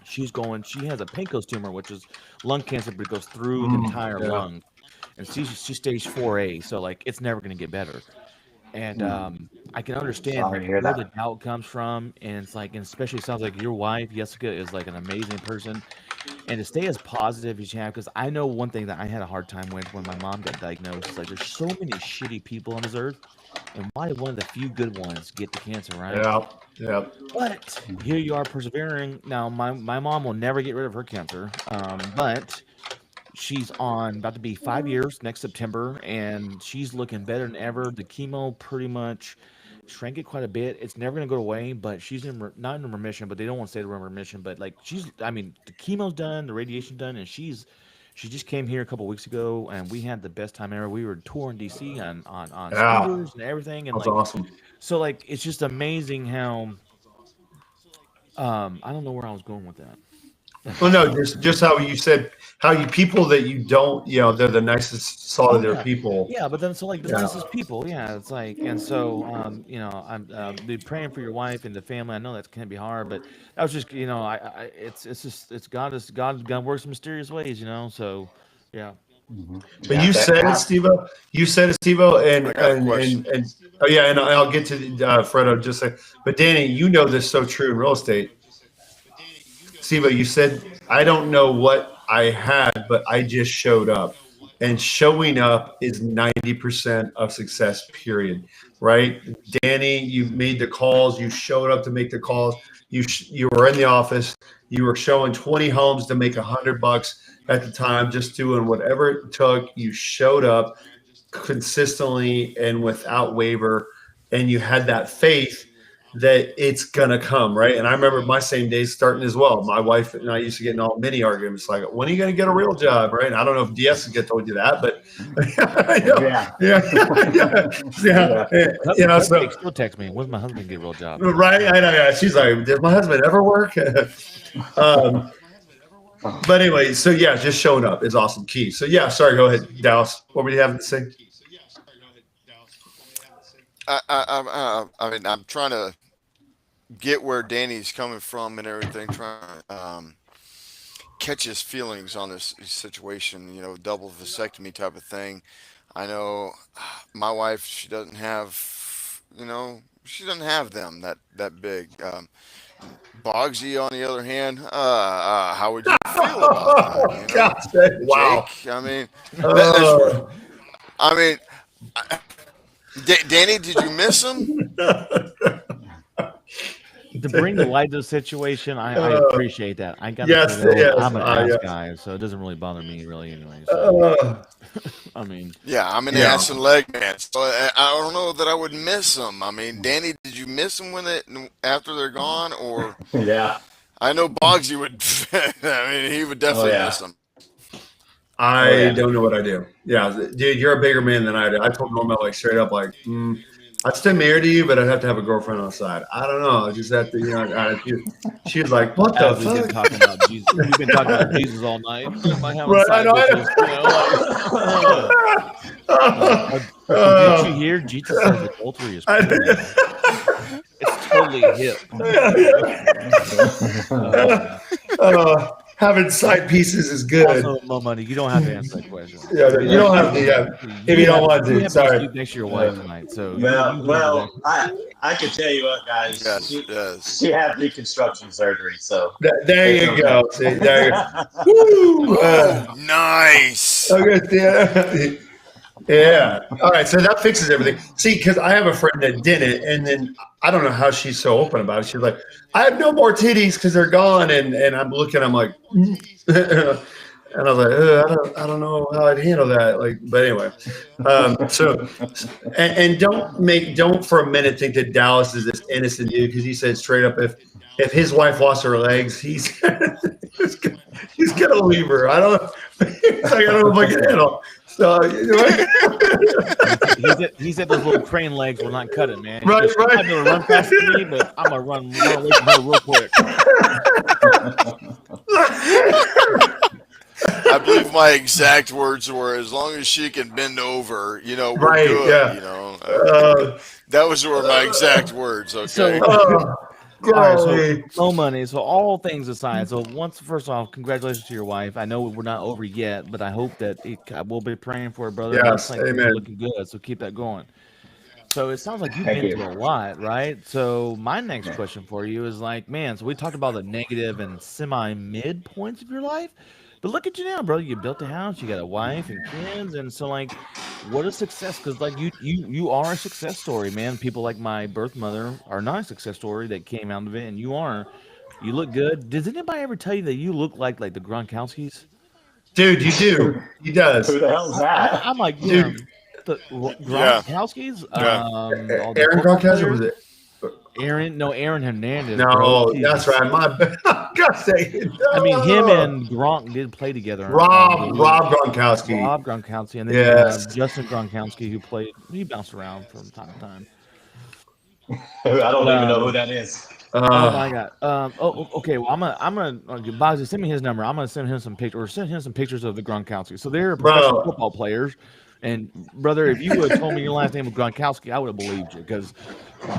She has a Pecos tumor, which is lung cancer, but it goes through the entire Yeah. lung, and she's stage 4A, so like it's never going to get better. And I can understand Sorry like to hear where that. the doubt comes from, and it's like, and especially it sounds like your wife Jessica is like an amazing person, and to stay as positive as you have. Because I know one thing that I had a hard time with when my mom got diagnosed is like there's so many shitty people on this earth, and why did one of the few good ones get the cancer, right? Yeah. Yeah. But here you are persevering. Now, my mom will never get rid of her cancer, but she's on about to be 5 years next September, and she's looking better than ever. The chemo pretty much shrank it quite a bit. It's never going to go away, but she's not in remission. But they don't want to say the remission. But like I mean, the chemo's done, the radiation done, and she just came here a couple weeks ago, and we had the best time ever. We were touring DC on Yeah. scooters and everything, and That's like awesome. so like it's just amazing how I don't know where I was going with that. Well, no, just how you said how you people that you don't, they're the nicest, Oh solid yeah, people. yeah. But then so like the Yeah. nicest people, yeah. It's like and so I'm be praying for your wife and the family. I know that can be hard, but that was just I it's just it's God works in mysterious ways, So yeah. But Yeah. you said it, Stevo. You said it, Stevo, I got a question. and oh yeah, and I'll get to Fredo just say. But Danny, you know this so true in real estate. Stevo, you said I don't know what I had, but I just showed up, and showing up is 90% of success. Period. Right, Danny, you made the calls. You showed up to make the calls. You were in the office. You were showing 20 homes to make $100 at the time, just doing whatever it took. You showed up consistently and without waiver, and you had that faith that it's gonna come, right? And I remember my same days starting as well. My wife and I used to get in all many arguments like, when are you gonna get a real job, right? And I don't know if DS has told you that, but Yeah. so Still text me. When's my husband get a real job? right, I know, yeah. She's like, does my husband ever work? um, but anyway, so yeah, just showing up is awesome key. So yeah, sorry, go ahead, Dallas. What were you having to say? I mean, I'm trying to get where Danny's coming from and everything, trying to catch his feelings on this situation, double vasectomy type of thing. I know my wife, she doesn't have them that big. Bogsy, on the other hand, how would you feel about that? Oh gosh, wow. Jake, I mean, that's where, Uh, I mean, Danny, did you miss him? To bring the light to the situation, I uh, appreciate that. I gotta yes, say though, yes, I'm an ass yes. guy, so it doesn't really bother me really anyway. So Uh, I mean, Yeah, I'm an yeah. ass and leg man, so I don't know that I would miss them. I mean, Danny, did you miss them after they're gone, or Yeah. I know Boggsy would. I mean, he would Oh definitely yeah. miss them. Oh I yeah. don't know what I do. Yeah, dude, you're a bigger man than I do. I told Norma like straight up, like, I'd still married to you, but I'd have to have a girlfriend on the side. I don't know. I just have to, she was like, what the as we've been fuck? talking about Jesus, we've been talking about Jesus all night. I might have a Right, I side know. bitches, didn't you hear Jesus says adultery is cool now? It's totally hip. Having side pieces is good. Also, Mo Money, you don't have to answer that question. Yeah, you don't have to. Yeah, if you don't want You to. have to Sorry. sleep next to your wife tonight, so Well, I can tell you what, guys. Yes, yes. She had reconstruction surgery, so There it's you okay. go. See, there you go. Woo! Oh, nice. Okay, yeah. Yeah. All right. So that fixes everything. See, because I have a friend that did it, and then I don't know how she's so open about it. She's like, I have no more titties because they're gone, and I'm looking. I'm like, and I was like, I don't know how I'd handle that. Like, but anyway. So, and don't for a minute think that Dallas is this innocent dude because he said straight up if his wife lost her legs, he's he's gonna leave her. I don't. He's like, I don't know if I can handle. So he said those little crane legs will not cut it, man. Right, She might right. be able to run faster than me, but I'm gonna run away from her real quick. I believe my exact words were, "As long as she can bend over, we're Right, good." yeah. Uh, That was were my exact words. Okay. So, oh, all right, golly. so no money. So all things aside, so first off, congratulations to your wife. I know we're not over yet, but I hope that we'll be praying for her, brother. It looks Yes, like things are amen. looking good, so keep that going. So it sounds like you've Thank been you. through a lot, right? So my next question for you is like, man, so we talked about the negative and semi-mid points of your life, but look at you now, bro. You built a house, you got a wife and kids, and so like, what is success? Because like you are a success story, man. People like my birth mother are not a success story that came out of it, and you are. You look good. Does anybody ever tell you that you look like the Gronkowskis? Dude, you do. He Who does. the hell's that? I'm like, Dude, the Yeah, Gronkowskis, yeah. all the Aaron football Gronkowski was players. it? Aaron Hernandez, bro. No, that's Jesus. right. My bad. God say it. I mean, him No. and Gronk did play together, I believe. Rob Gronkowski. Rob Gronkowski, and then you have Yes. Justin Gronkowski, who played. He bounced around from time to time. I But don't even know who that is. oh my Uh, God. Okay. Well, I'm gonna Bozzy, send me his number. I'm gonna send him some pictures, or send him some pictures of the Gronkowski. So they're professional bro, football players. And brother, if you would have told me your last name was Gronkowski, I would have believed you because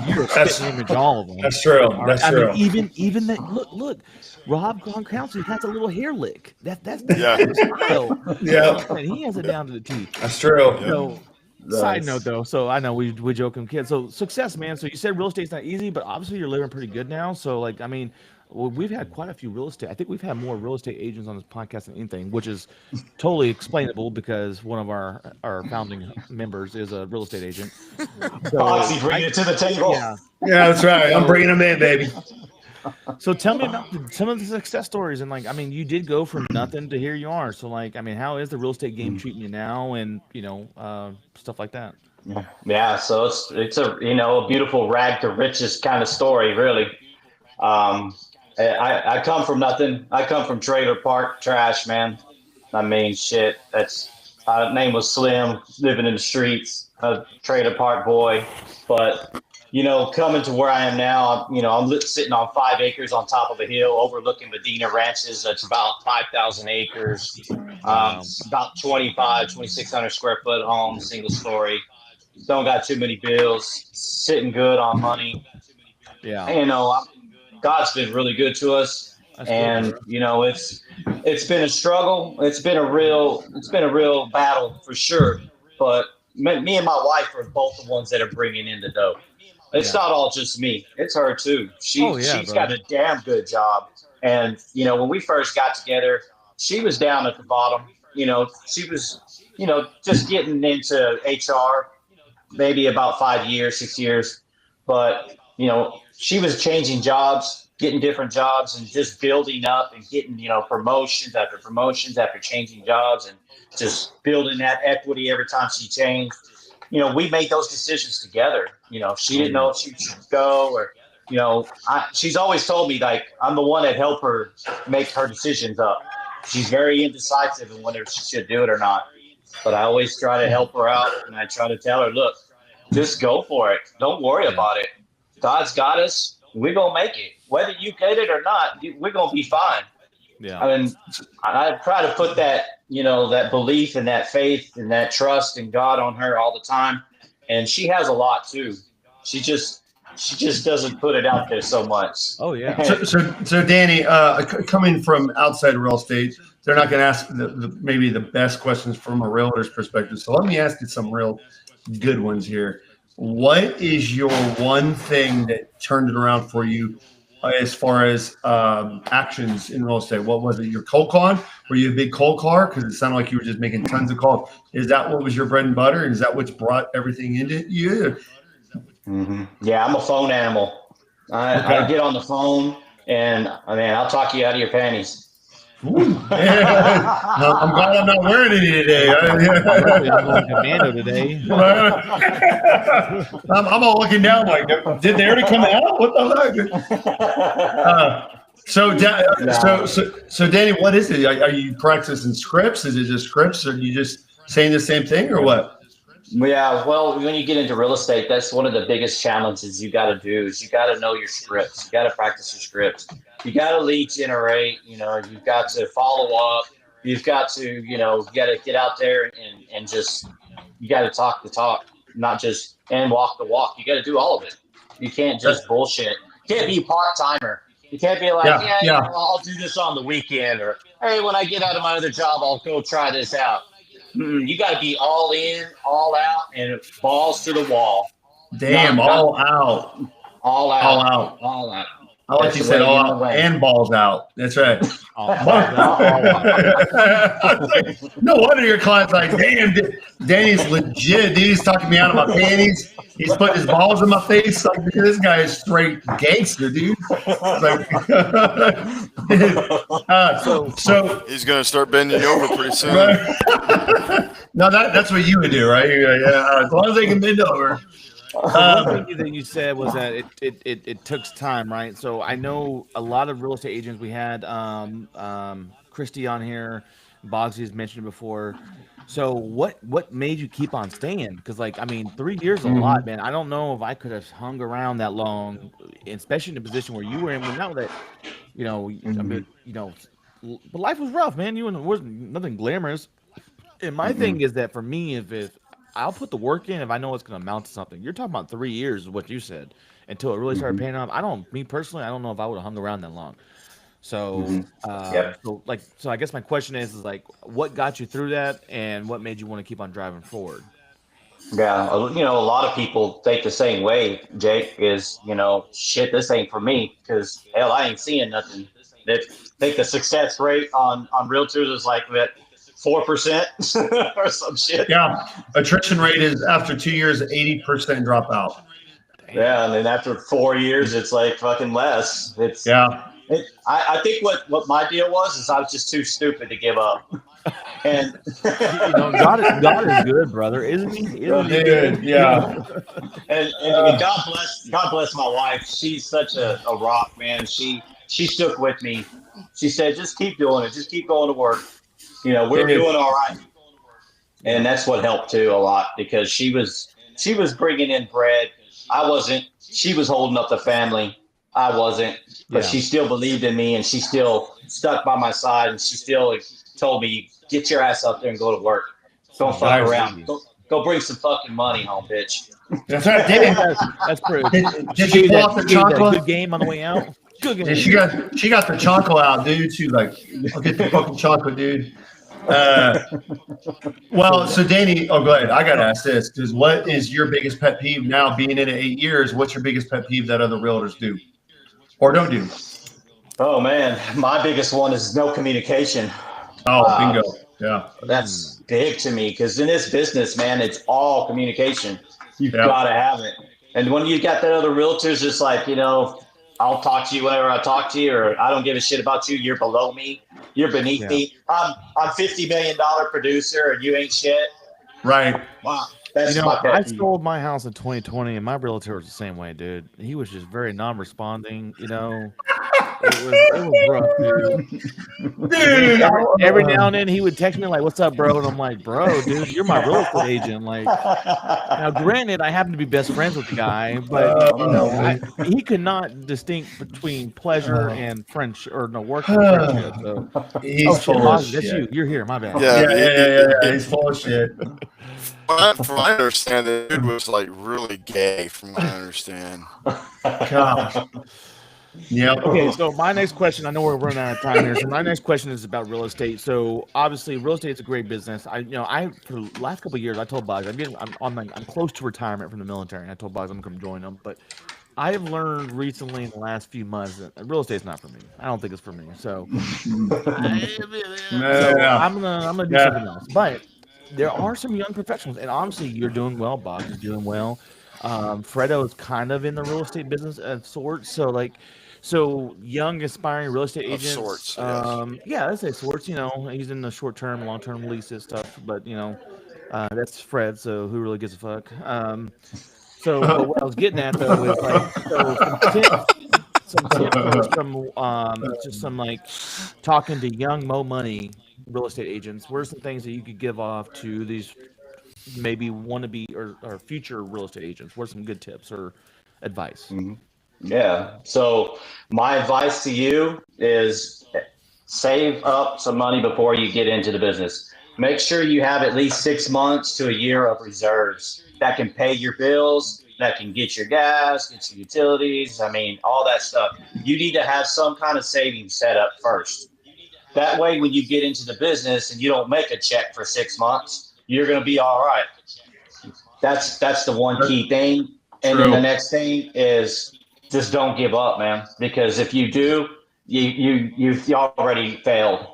you're a that's spitting image of all of them. that's true. All right. That's I mean, true. even that. Look. Rob Gronkowski has a little hair lick. That's Yeah, his style. You know what Yeah, I'm saying? He has it down to the T. that's true. yep. So, side note Nice. though, so I know we joke and kid. So success, man. So you said real estate's not easy, but obviously you're living pretty good now. So like, I mean, well, we've had quite a few real estate. I think we've had more real estate agents on this podcast than anything, which is totally explainable because one of our founding members is a real estate agent. So Foxy, bring it to the table. yeah. Yeah, that's right. I'm So bringing him in, baby. so tell me about some of the success stories and like, I mean, you did go from nothing to here you are. So like, I mean, how is the real estate game treating you now, and stuff like that? Yeah, so it's a a beautiful rag to riches kind of story, really. Um, I come from nothing. I come from trailer park trash, man. I mean, shit. That's name was Slim, living in the streets, a trailer park boy. But coming to where I am now, sitting on 5 acres on top of a hill, overlooking Medina Ranches. That's about 5,000 acres. Wow. About 2,600 square foot home, single story. Don't got too many bills. Sitting good on money. Yeah. And, God's been really good to us, That's good, and brother. it's been a struggle. It's been a real battle for sure. But me and my wife are both the ones that are bringing in the dough. It's Yeah. not all just me. It's her too. Oh yeah, She's got brother. a damn good job. And when we first got together, she was down at the bottom. She was just getting into HR, maybe about 5 years, 6 years. But, she was changing jobs, getting different jobs, and just building up and getting, promotions after changing jobs, and just building that equity every time she changed. We made those decisions together. She Oh didn't yeah. know if she should go, or, she's always told me, like, I'm the one that helped her make her decisions up. She's very indecisive in whether she should do it or not. But I always try to help her out, and I try to tell her, look, just go for it. Don't worry Yeah. about it. God's got us. We're going to make it. Whether you get it or not, we're going to be fine. Yeah. I mean, I try to put that, that belief and that faith and that trust in God on her all the time. And she has a lot too. She just doesn't put it out there so much. Oh yeah. So Danny, coming from outside real estate, they're not going to ask maybe the best questions from a realtor's perspective. So let me ask you some real good ones here. What is your one thing that turned it around for you as far as actions in real estate? What was it? Your cold calling? Were you a big cold caller? Because it sounded like you were just making tons of calls. Is that what was your bread and butter? And is that what's brought everything into you? Yeah, I'm a phone animal. I Okay. get on the phone, and I'll talk you out of your panties. Ooh, yeah. I'm glad I'm not wearing any today. Luckily, I'm going commando today. I'm all looking down like, did they already come out? What the heck? So Danny, what is it? Are you practicing scripts? Is it just scripts, or are you just saying the same thing, or what? Yeah, well, when you get into real estate, that's one of the biggest challenges you got to do is you got to know your scripts. You got to practice your scripts. You got to lead generate. You've got to follow up. You've got to, you got to get out there and just, you got to talk the talk, not just, and walk the walk. You got to do all of it. You can't just bullshit. You can't be a part-timer. You can't be like, I'll do this on the weekend, or, hey, when I get out of my other job, I'll go try this out. You got to be all in, all out, and balls to the wall. Damn, all out. all out, All out. all out. I like That's you the said, way all in the out way. and balls out. That's right. All out, all out. I was like, no wonder your client's like, damn, Danny's legit. Dude, he's talking me out of my panties. He's putting his balls in my face. Like, this guy is straight gangster, dude. It's like, so He's gonna start bending you over pretty soon. no, that's what you would do, right? You're like, yeah, as long as they can bend over. So one thing that you said was that it took time, right? So I know a lot of real estate agents. We had Christy on here, Bogsy's mentioned before. So what made you keep on staying? Because like I mean, 3 years is a lot, man. I don't know if I could have hung around that long, especially in the position where you were in. Well, now that I mean, but life was rough, man. You wasn't nothing glamorous. And my thing is that for me, if I'll put the work in, if I know it's going to amount to something. You're talking about 3 years, is what you said, until it really started paying off. Me personally, I don't know if I would have hung around that long. So, Yep. so I guess my question is like, what got you through that, and what made you want to keep on driving forward? Yeah, a lot of people think the same way, Jake, is, shit, this ain't for me because, hell, I ain't seeing nothing. They think the success rate on realtors is like that 4% or some shit. Yeah, attrition rate is after 2 years, 80% dropout. Yeah, and then after 4 years, it's like fucking less. Yeah. I think what my deal was is I was just too stupid to give up. And God is good, brother, isn't he? Isn't he good? Dude, yeah. and God bless my wife. She's such a rock, man. She stuck with me. She said, just keep doing it. Just keep going to work. We're doing all right. And that's what helped too a lot because she was bringing in bread. I wasn't. She was holding up the family. I wasn't, but she still believed in me and she still stuck by my side and she still told me, get your ass up there and go to work. Don't fuck around. Go bring some fucking money home, bitch. That's right. Did, That's pretty. did she pull off the chocolate? Good game on the way out. Good game. Yeah, she got the chocolate out, dude. She's like, I'll get the fucking chocolate, dude. Well, so Danny, go ahead. I got to ask this because what is your biggest pet peeve now being in it 8 years? What's your biggest pet peeve that other realtors do or don't do? Oh, man. My biggest one is no communication. Oh, bingo. Yeah. That's big to me because in this business, man, it's all communication. You've got to have it. And when you got that other realtors, it's like, I'll talk to you whenever I talk to you, or I don't give a shit about you. You're below me. You're beneath me. I'm $50 million producer and you ain't shit. Right. Wow. That's I sold my house in 2020 and my realtor was the same way, dude. He was just very non-responding, It was rough, dude. Every now and then he would text me like, "What's up, bro?" And I'm like, "Bro, dude, you're my real estate agent." Like, now, granted, I happen to be best friends with the guy, but he could not distinct between pleasure and friendship or working friendship. So, he's full of shit. That's you. You're here. My bad. Yeah. He's full of shit. From my understanding, the dude was like really gay. From what I understand. Gosh. Yeah. Okay, so my next question, I know we're running out of time here. So my next question is about real estate. So obviously, real estate is a great business. I for the last couple of years, I told Boggs I'm close to retirement from the military. And I told Boggs I'm going to join them, but I have learned recently in the last few months that real estate's not for me. I don't think it's for me. So, I'm gonna do something else. But there are some young professionals, and honestly, you're doing well. Boggs is doing well. Fredo is kind of in the real estate business of sorts. So young, aspiring real estate agents. Of sorts, yeah, let's say sorts. He's in the short-term, long-term leases stuff. But that's Fred. So who really gives a fuck? But what I was getting at though is like some tips or some like talking to young money real estate agents. What are some things that you could give off to these maybe wannabe or future real estate agents? What are some good tips or advice? Mm-hmm. Yeah. So my advice to you is save up some money before you get into the business. Make sure you have at least 6 months to a year of reserves that can pay your bills, that can get your gas, get your utilities. I mean, all that stuff. You need to have some kind of savings set up first. That way, when you get into the business and you don't make a check for 6 months, you're going to be all right. That's the one key thing. And then the True. next thing is just don't give up, man. Because if you do, you've already failed.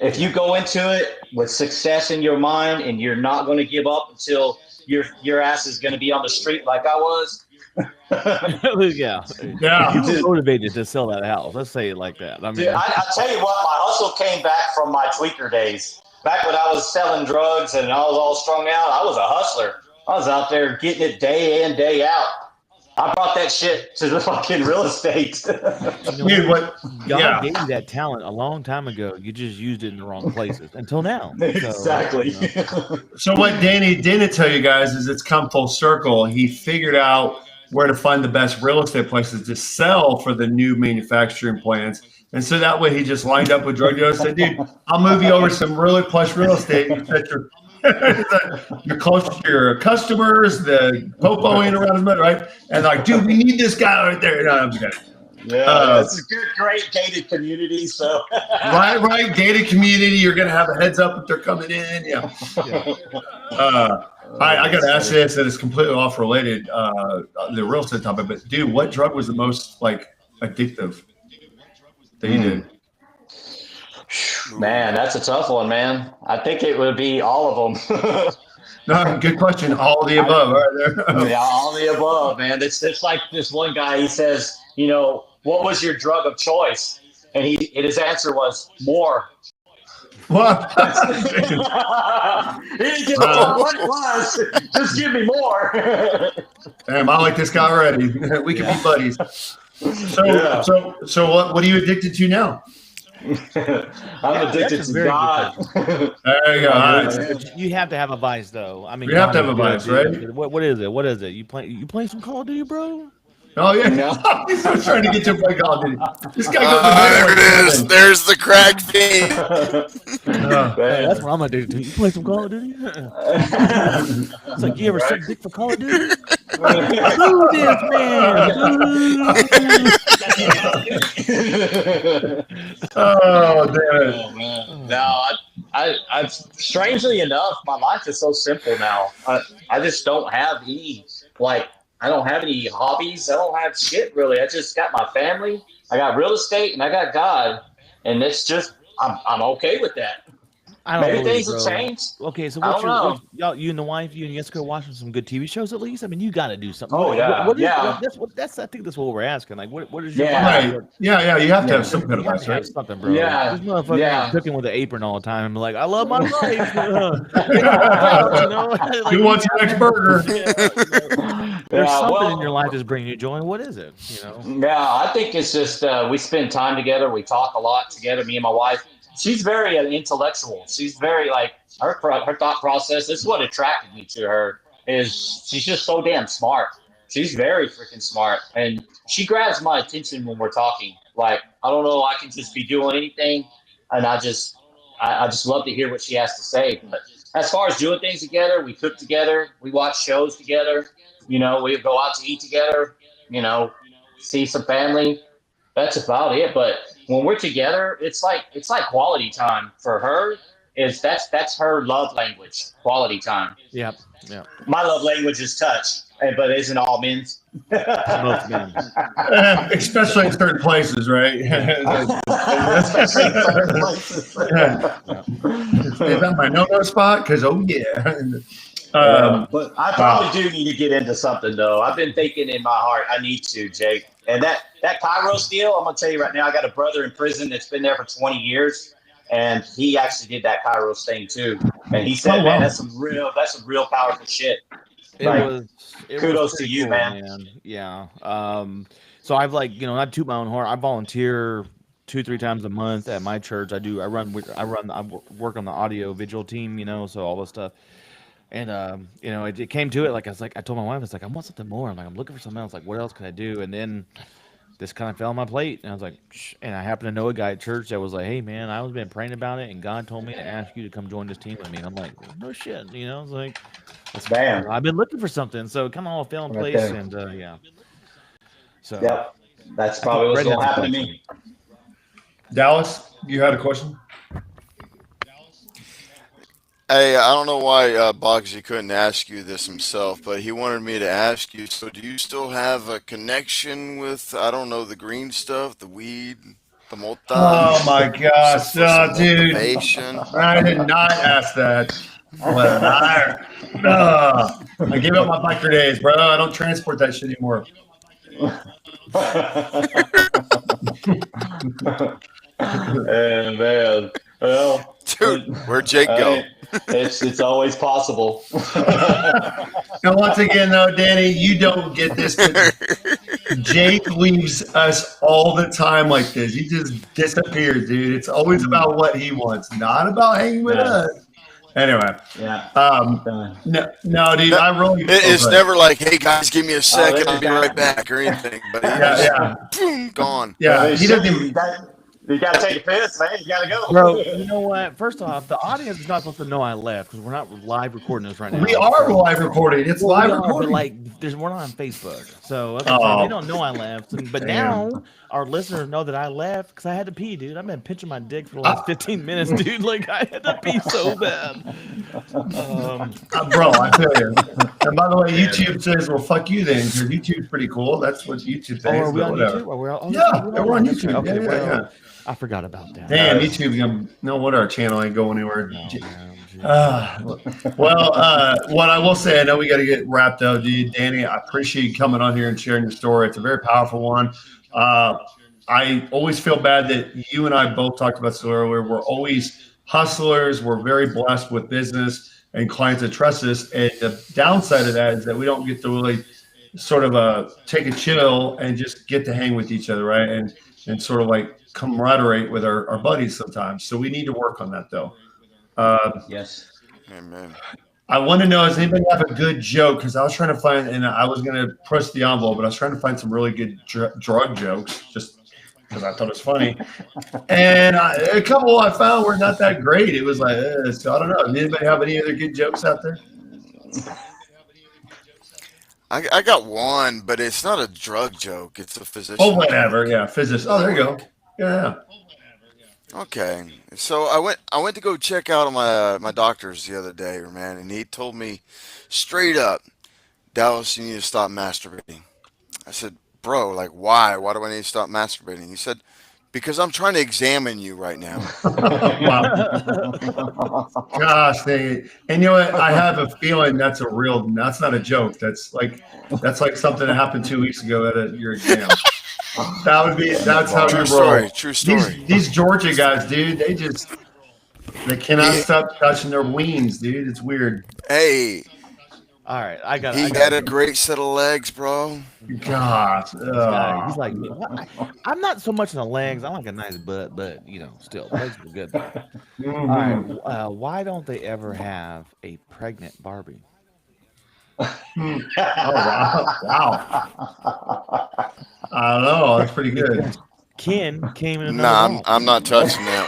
If you Yeah. go into it with success in your mind and you're not going to give up until your ass is going to be on the street like I was, Yeah. Yeah. You were dude, motivated to sell that house. Let's say it like that. I dude, mean, I tell you what, my hustle came back from my tweaker days. Back when I was selling drugs and I was all strung out, I was a hustler. I was out there getting it day in, day out. I brought that shit to the fucking real estate. you know Dude, what? what? God Yeah. gave you that talent a long time ago. You just used it in the wrong places until now. So, Exactly. So what Danny didn't tell you guys is it's come full circle. He figured out where to find the best real estate places to sell for the new manufacturing plants. And so that way he just lined up with drug dealers and said, dude, I'll move you over some really plush real estate. You said you're close to your customers, the popo ain't around as much, right? And like, dude, we need this guy right there. No, I'm just kidding. Yeah, it's a good, great gated community. So Right. Gated community. You're going to have a heads up if they're coming in. Yeah. yeah. I got to ask this, and it's completely off related, the real estate topic. But dude, what drug was the most like addictive that you did? Man, that's a tough one, man. I think it would be all of them. No, good question. All of the above, right there. Yeah, all the above, man. It's like this one guy. He says, what was your drug of choice? And his answer was more. What? He didn't give a fuck what it was. Just give me more. Damn, I like this guy already. We can be buddies. So what are you addicted to now? I'm addicted that's a to very good God. There you go. All right. But you have to have a vice, though. I mean, You have to God have a is vice, good, right? dude. What is it? What is it? You playing some Call of Duty, bro? Oh yeah, No. he's still trying to get to play Call of Duty. This guy goes to There bed it like is. seven. There's the crack fiend. Hey, that's what I'm addicted to. You play some Call of Duty? It's like, you ever suck dick for Call of Duty? Boo this man! Oh damn it! Oh man, no, I strangely enough, my life is so simple now. I just don't have any I don't have any hobbies. I don't have shit really. I just got my family. I got real estate, and I got God, and it's just I'm okay with that. I don't Maybe believe things it, have bro. changed. Okay, so I what's don't your know. y'all? You and the wife, you and Jessica watching some good TV shows at least. I mean, you got to do something. Oh, yeah, What is, yeah. that's I think that's what we're asking. Like, what is your Yeah. vibe? Right? Yeah. You have to Yeah. have some kind You of have vice, to have right? something, bro. Yeah, This motherfucker yeah. ain't cooking with an apron all the time. Like, I love my life. Get out, you know? Like, Who wants your next burger? There's Yeah, something well, in your life that's bringing you joy. What is it? You know? Yeah, I think it's just we spend time together. We talk a lot together. Me and my wife. She's very intellectual. She's very her thought process. This is what attracted me to her. Is she's just so damn smart. She's very freaking smart, and she grabs my attention when we're talking. Like I don't know, I can just be doing anything, and I just love to hear what she has to say. But as far as doing things together, we cook together, we watch shows together. We go out to eat together. See some family. That's about it. But when we're together, it's like quality time for her. Is that's her love language, quality time. Yep. Yep. My love language is touch, but isn't all men's. Most men. Especially in certain places, right? Especially in certain places. Is that my no-no spot? Because yeah. But I probably do need to get into something though. I've been thinking in my heart I need to, Jake. And that Kairos deal, I'm gonna tell you right now. I got a brother in prison that's been there for 20 years, and he actually did that Kairos thing too. And he said, "Man, that's some real powerful shit." It Kudos was to pretty you, cool, man. Yeah. So I've not toot my own horn. I volunteer 2-3 times a month at my church. I work on the audio visual team, so all this stuff. And it came to it I told my wife, it's like I want something more. I'm looking for something else. Like, what else can I do? And then this kind of fell on my plate, and I was like, shh. And I happened to know a guy at church that was like, hey man, I was been praying about it, and God told me to ask you to come join this team with me. And I'm like, no shit, I was like, Bam. I've been looking for something, so it kind of all fell in Right place, there. and yeah. So Yep, that's probably what's Brett gonna has a happen to question. me. Dallas, you had a question? Hey, I don't know why Bogsy couldn't ask you this himself, but he wanted me to ask you. So, do you still have a connection with, I don't know, the green stuff, the weed, the mota, Oh my gosh, for some dude! motivation? I did not ask that. What an iron. I gave up my biker days, bro. I don't transport that shit anymore. And man, well, Dude, where'd Jake go? it's always possible. And once again, though, Danny, you don't get this. Jake leaves us all the time like this. He just disappears, dude. It's always about what he wants, not about hanging with us. Anyway, Yeah. no, dude, I really. It's never like, hey guys, give me a Oh, second, I'll be right back or anything. But he just, boom, gone. Yeah, he doesn't even. You gotta take a piss, man. You gotta go, Bro, you know what? First off, the audience is not supposed to know I left because we're not live recording this right now. We are live recording. It's live recording. But like, we're not on Facebook, so they don't know I left. But now our listeners know that I left because I had to pee, dude. I've been pinching my dick for the last 15 minutes, dude. Like I had to pee so bad. Bro, I tell you. And by the way, YouTube says, "Well, fuck you then," because YouTube's pretty cool. That's what YouTube says. Are we on YouTube? We're on YouTube. Okay, Yeah. I forgot about that. Damn, YouTube. No wonder our channel ain't going anywhere. Well, what I will say, I know we got to get wrapped up, dude. Danny, I appreciate you coming on here and sharing your story. It's a very powerful one. I always feel bad that you and I both talked about this earlier. We're always hustlers. We're very blessed with business and clients that trust us. And the downside of that is that we don't get to really sort of take a chill and just get to hang with each other, right? And sort of like camaraderie with our buddies sometimes. So we need to work on that, though. Yes. Amen. I want to know, does anybody have a good joke? Because I was trying to find, and I was going to push the envelope, but I was trying to find some really good drug jokes just because I thought it was funny. And a couple I found were not that great. It was like, so I don't know. Does anybody have any other good jokes out there? I got one, but it's not a drug joke. It's a physician. Oh, whatever. Yeah, physicist. Oh, there you go. Yeah. Okay, so I went to go check out my doctor's the other day, man, and he told me straight up, Dallas, you need to stop masturbating. I said, bro, like why? Why do I need to stop masturbating? He said, because I'm trying to examine you right now. Wow. Gosh, dang it. And you know what? I have a feeling that's not a joke. That's like something that happened 2 weeks ago at your exam. That's how True we story. roll. True story. These Georgia guys, dude, they cannot stop touching their weens, dude. It's weird. Hey, all right, he had a great set of legs, bro. Gosh, he's like, I'm not so much in the legs. I like a nice butt, but still, legs are good. Mm-hmm. All right, why don't they ever have a pregnant Barbie? Oh, wow. I don't know. That's pretty good. Ken came in. Nah, I'm not touching that.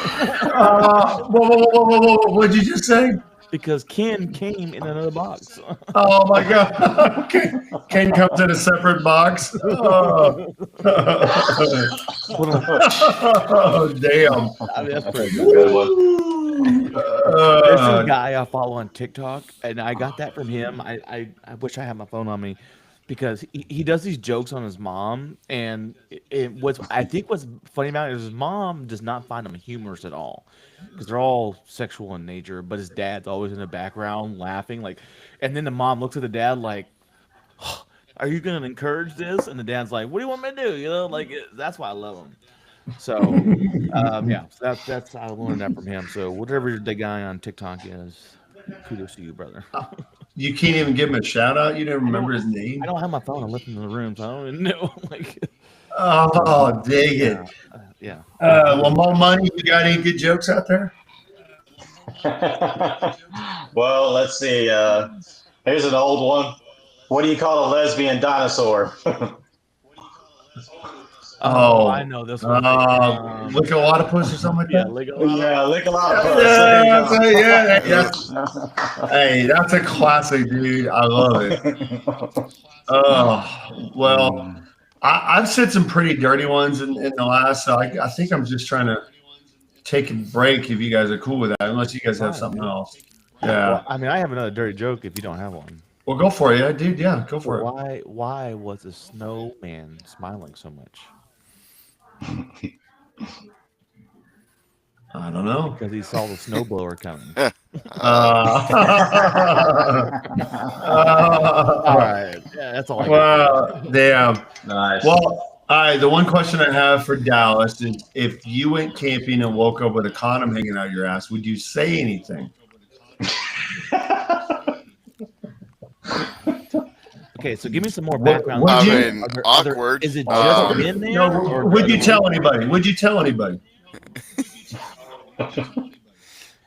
Whoa. What'd you just say? Because Ken came in another box. Oh my God! Ken comes in a separate box. Oh, damn! I mean, that's pretty good one. There's a guy I follow on TikTok, and I got that from him. I wish I had my phone on me because he does these jokes on his mom, and what's funny about it is his mom does not find him humorous at all. Because they're all sexual in nature, but his dad's always in the background laughing, and then the mom looks at the dad like, oh, "Are you gonna encourage this?" And the dad's like, "What do you want me to do?" That's why I love him. So, so that's I learned that from him. So whatever the guy on TikTok is, kudos to you, brother. You can't even give him a shout out. You don't remember his name. I don't have my phone. I left it in the room, so I don't even know. Oh, dang it. Yeah. Well, Mo Money, you got any good jokes out there? Well, let's see. Here's an old one. What do you call a lesbian dinosaur? Oh, I know this one. Lick a lot of puss or something like that? Yeah, lick a lot of puss. Yeah. Hey, that's a classic, dude. I love it. Oh, well. I've said some pretty dirty ones in the last, so I think I'm just trying to take a break if you guys are cool with that, unless you guys have something else. Yeah. Well, I mean, I have another dirty joke if you don't have one. Well, go for it, yeah, dude. Yeah, go for it. Why was the snowman smiling so much? I don't know. Because he saw the snowblower coming. Uh, All right, yeah, that's all I got. well, damn. Nice. Well, all right. The one question I have for Dallas is: if you went camping and woke up with a condom hanging out your ass, would you say anything? Okay, so give me some more What- background. would I you- mean, awkward. Is it Um, just in there? No, or would you tell anybody? Would you tell anybody?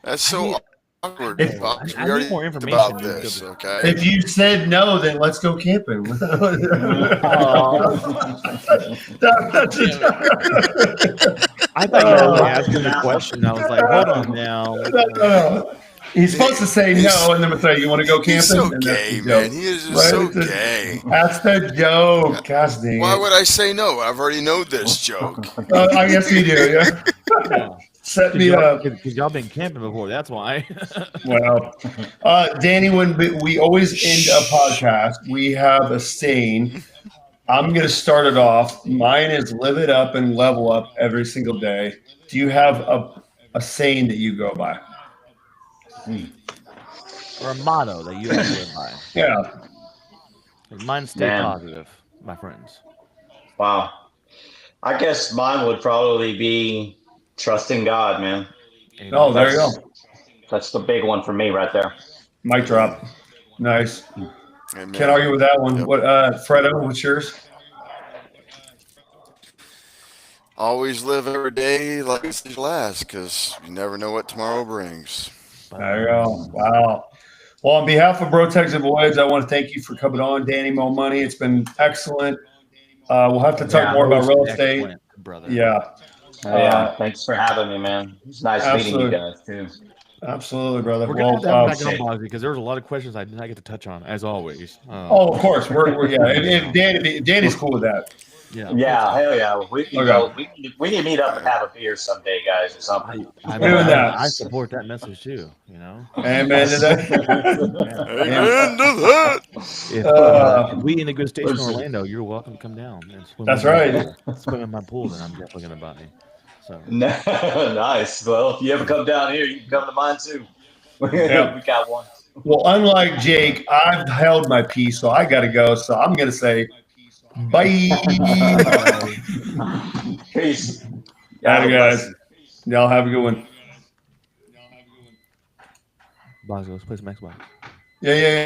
That's so awkward. If- Box. I We need already more talked information. about this, okay? If you said no, then let's go camping. That's I thought you were really asking the question. I was like, hold on now. No. He's supposed to say no, and then say, "You want to go camping?" He's so And that's gay, the joke. man. He is just Right? so It's a- gay. That's the joke. Gosh dang Why it. would I say no? I've already know this joke. I guess you do. Yeah. Set me up. Because y'all been camping before. That's why. Well, Danny, when we always end a podcast, we have a saying. I'm going to start it off. Mine is live it up and level up every single day. Do you have a saying that you go by? Or a motto that you have to live by. Yeah. Mine, stay Man. positive, my friends. Wow. I guess mine would probably be trusting God, man. Oh, there you go. That's the big one for me right there. Mic drop. Nice. Amen. Can't argue with that one. Yep. What, Fredo, what's yours? Always live every day like it's your last, because you never know what tomorrow brings. There you go. Wow. Well, on behalf of Brotastic and Voyage, I want to thank you for coming on, Danny Mo Money. It's been excellent. We'll have to talk more about real estate. Excellent, brother. Yeah, Oh, yeah. Thanks for having me, man. It's nice meeting you absolutely. guys, too. absolutely, brother. We're Well, going to have to have back on, Bogsy, because there was a lot of questions I did not get to touch on, as always. of course. We're yeah. If Danny's cool with that. Yeah, Yeah, hell yeah. We can Okay. go. We need to meet up and have a beer someday, guys, or something. I Doing that. I support that message too. You know, Amen to that. Amen to that. if we in a good station in Orlando, you're welcome to come down and swim. That's in my right. pool. Swim in my pool, then I'm definitely gonna buy. So Nice. Well, if you ever come down here, you can come to mine too. Yeah. We got one. Well, unlike Jake, I've held my peace, so I got to go. So I'm going to say bye. Peace. Howdy, guys. Y'all have a good one. Bogsy, let's play some Xbox. Yeah.